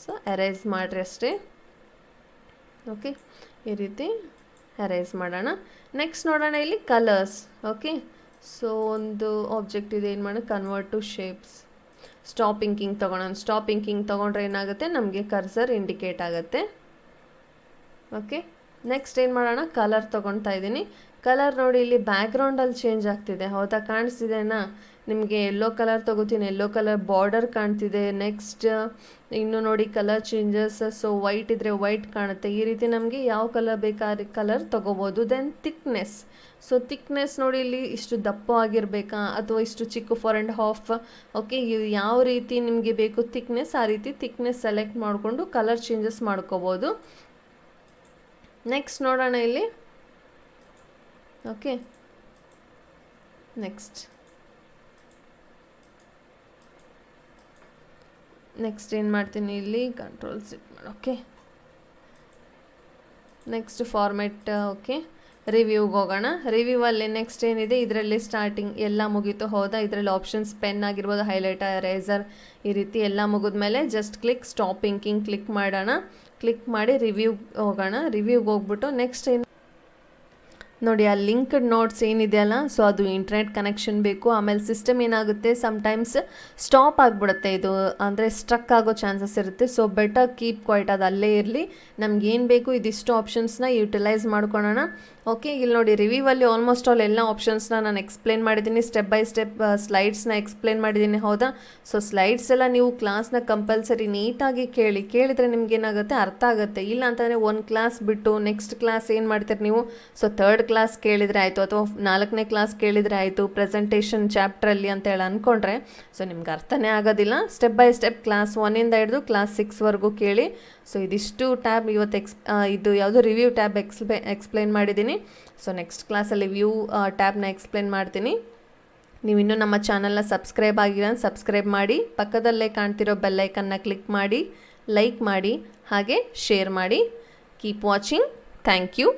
ಸೊ ಎರೇಸ್ ಮಾಡಿರಿ ಅಷ್ಟೇ. ಓಕೆ, ಈ ರೀತಿ ಎರೇಸ್ ಮಾಡೋಣ. ನೆಕ್ಸ್ಟ್ ನೋಡೋಣ, ಇಲ್ಲಿ ಕಲರ್ಸ್. ಓಕೆ, ಸೊ ಒಂದು ಆಬ್ಜೆಕ್ಟ್ ಇದೆ, ಏನು ಮಾಡೋಣ, convert to shapes. Stop inking ತೊಗೊಳೋಣ. ಸ್ಟಾಪ್ ಇಂಕಿಂಗ್ ತೊಗೊಂಡ್ರೆ ಏನಾಗುತ್ತೆ, ನಮಗೆ ಕರ್ಸರ್ ಇಂಡಿಕೇಟ್ ಆಗುತ್ತೆ. ಓಕೆ, ನೆಕ್ಸ್ಟ್ ಏನು ಮಾಡೋಣ, ಕಲರ್ ತೊಗೊಳ್ತಾ ಇದ್ದೀನಿ. ಕಲರ್ ನೋಡಿ, ಇಲ್ಲಿ ಬ್ಯಾಕ್ಗ್ರೌಂಡಲ್ಲಿ ಚೇಂಜ್ ಆಗ್ತಿದೆ, ಹೌದಾ? ಕಾಣಿಸ್ತಿದೆನಾ ನಿಮಗೆ? ಯೆಲ್ಲೋ ಕಲರ್ ತೊಗೋತೀನಿ, ಯೆಲ್ಲೋ ಕಲರ್ ಬಾರ್ಡರ್ ಕಾಣ್ತಿದೆ. ನೆಕ್ಸ್ಟ್ ಇನ್ನು ನೋಡಿ ಕಲರ್ ಚೇಂಜಸ್. ಸೊ ವೈಟ್ ಇದ್ದರೆ ವೈಟ್ ಕಾಣುತ್ತೆ. ಈ ರೀತಿ ನಮಗೆ ಯಾವ ಕಲರ್ ಬೇಕಾದ್ರೆ ಕಲರ್ ತೊಗೋಬೋದು. Then thickness. ಸೊ ಥಿಕ್ನೆಸ್ ನೋಡಿ, ಇಲ್ಲಿ ಇಷ್ಟು ದಪ್ಪ ಆಗಿರಬೇಕಾ ಅಥವಾ ಇಷ್ಟು ಚಿಕ್ಕ 4.5. ಓಕೆ, ಯಾವ ರೀತಿ ನಿಮಗೆ ಬೇಕು ಥಿಕ್ನೆಸ್, ಆ ರೀತಿ ಥಿಕ್ನೆಸ್ ಸೆಲೆಕ್ಟ್ ಮಾಡಿಕೊಂಡು ಕಲರ್ ಚೇಂಜಸ್ ಮಾಡ್ಕೋಬೋದು. ನೆಕ್ಸ್ಟ್ ನೋಡೋಣ ಇಲ್ಲಿ. ಓಕೆ, ನೆಕ್ಸ್ಟ್ ಏನು ಮಾಡ್ತೀನಿ, ಇಲ್ಲಿ ಕಂಟ್ರೋಲ್ ಸೆಟ್ ಮಾಡಿ. Okay, next format. ಓಕೆ, ರಿವ್ಯೂಗೆ ಹೋಗೋಣ. ರಿವ್ಯೂವಲ್ಲಿ ನೆಕ್ಸ್ಟ್ ಏನಿದೆ, ಇದರಲ್ಲಿ ಸ್ಟಾರ್ಟಿಂಗ್ ಎಲ್ಲ ಮುಗೀತು, ಹೌದಾ? ಇದರಲ್ಲಿ ಆಪ್ಷನ್ಸ್ ಪೆನ್ ಆಗಿರ್ಬೋದು, ಹೈಲೈಟರ್, ಎರೇಸರ್, ಈ ರೀತಿ ಎಲ್ಲ ಮುಗಿದ್ಮೇಲೆ ಜಸ್ಟ್ ಸ್ಟಾಪ್ ಇಂಕಿಂಗ್ ಕ್ಲಿಕ್ ಮಾಡೋಣ. ಕ್ಲಿಕ್ ಮಾಡಿ ರಿವ್ಯೂಗೆ ಹೋಗೋಣ. ರಿವ್ಯೂಗೆ ಹೋಗ್ಬಿಟ್ಟು ನೆಕ್ಸ್ಟ್ ಏನು ನೋಡಿ, ಆ ಲಿಂಕ್ಡ್ ನೋಟ್ಸ್ ಏನಿದೆಯಲ್ಲ, ಸೊ ಅದು ಇಂಟರ್ನೆಟ್ ಕನೆಕ್ಷನ್ ಬೇಕು. ಆಮೇಲೆ ಸಿಸ್ಟಮ್ ಏನಾಗುತ್ತೆ, ಸಮ್ಟೈಮ್ಸ್ ಸ್ಟಾಪ್ ಆಗಿಬಿಡುತ್ತೆ, ಇದು ಅಂದರೆ ಸ್ಟ್ರಕ್ ಆಗೋ ಚಾನ್ಸಸ್ ಇರುತ್ತೆ. ಸೊ ಬೆಟರ್ ಕೀಪ್ ಕ್ವೈಟ್, ಅದು ಅಲ್ಲೇ ಇರಲಿ. ನಮಗೇನು ಬೇಕು ಇದಿಷ್ಟು ಆಪ್ಷನ್ಸ್ನ ಯುಟಿಲೈಸ್ ಮಾಡ್ಕೊಳ್ಳೋಣ. ಓಕೆ, ಇಲ್ಲಿ ನೋಡಿ ರಿವ್ಯೂವಲ್ಲಿ ಆಲ್ಮೋಸ್ಟ್ ಆಲ್ ಎಲ್ಲ ಆಪ್ಷನ್ಸ್ನ ನಾನು ಎಕ್ಸ್ಪ್ಲೇನ್ ಮಾಡಿದ್ದೀನಿ, ಸ್ಟೆಪ್ ಬೈ ಸ್ಟೆಪ್ ಸ್ಲೈಡ್ಸ್ನ ಎಕ್ಸ್ಪ್ಲೇನ್ ಮಾಡಿದ್ದೀನಿ, ಹೌದಾ? ಸೊ ಸ್ಲೈಡ್ಸ್ ಎಲ್ಲ ನೀವು ಕ್ಲಾಸ್ನ ಕಂಪಲ್ಸರಿ ನೀಟಾಗಿ ಕೇಳಿದರೆ ನಿಮ್ಗೇನಾಗುತ್ತೆ, ಅರ್ಥ ಆಗುತ್ತೆ. ಇಲ್ಲ ಅಂತಂದರೆ ಒಂದು ಕ್ಲಾಸ್ ಬಿಟ್ಟು ನೆಕ್ಸ್ಟ್ ಕ್ಲಾಸ್ ಏನು ಮಾಡ್ತೀರಿ ನೀವು, ಸೊ ಥರ್ಡ್ ಕ್ಲಾಸ್ ಕೇಳಿದರೆ ಆಯಿತು ಅಥವಾ 4ನೇ ಕ್ಲಾಸ್ ಕೇಳಿದರೆ ಆಯಿತು ಪ್ರೆಸೆಂಟೇಷನ್ ಚಾಪ್ಟ್ರಲ್ಲಿ ಅಂತೇಳಿ ಅಂದ್ಕೊಂಡ್ರೆ ಸೊ ನಿಮ್ಗೆ ಅರ್ಥನೇ ಆಗೋದಿಲ್ಲ. ಸ್ಟೆಪ್ ಬೈ ಸ್ಟೆಪ್ ಕ್ಲಾಸ್ 1ಇಂದ ಹಿಡಿದು ಕ್ಲಾಸ್ 6ವರೆಗೂ ಕೇಳಿ. ಸೊ ಇದಿಷ್ಟು ಟ್ಯಾಬ್ ಇವತ್ತು ಇದು ಯಾವುದು ರಿವ್ಯೂ ಟ್ಯಾಬ್ ಎಕ್ಸ್ಪ್ಲೇನ್ ಮಾಡಿದ್ದೀನಿ. ಸೊ ನೆಕ್ಸ್ಟ್ ಕ್ಲಾಸಲ್ಲಿ ವ್ಯೂ ಟ್ಯಾಬ್ನ ಎಕ್ಸ್ಪ್ಲೇನ್ ಮಾಡ್ತೀನಿ. ನೀವು ಇನ್ನೂ ನಮ್ಮ ಚಾನಲ್ನ ಸಬ್ಸ್ಕ್ರೈಬ್ ಆಗಿಲ್ಲ, ಸಬ್ಸ್ಕ್ರೈಬ್ ಮಾಡಿ, ಪಕ್ಕದಲ್ಲೇ ಕಾಣ್ತಿರೋ ಬೆಲ್ಲೈಕನ್ನ ಕ್ಲಿಕ್ ಮಾಡಿ, ಲೈಕ್ ಮಾಡಿ, ಹಾಗೆ ಶೇರ್ ಮಾಡಿ. Keep watching. Thank you.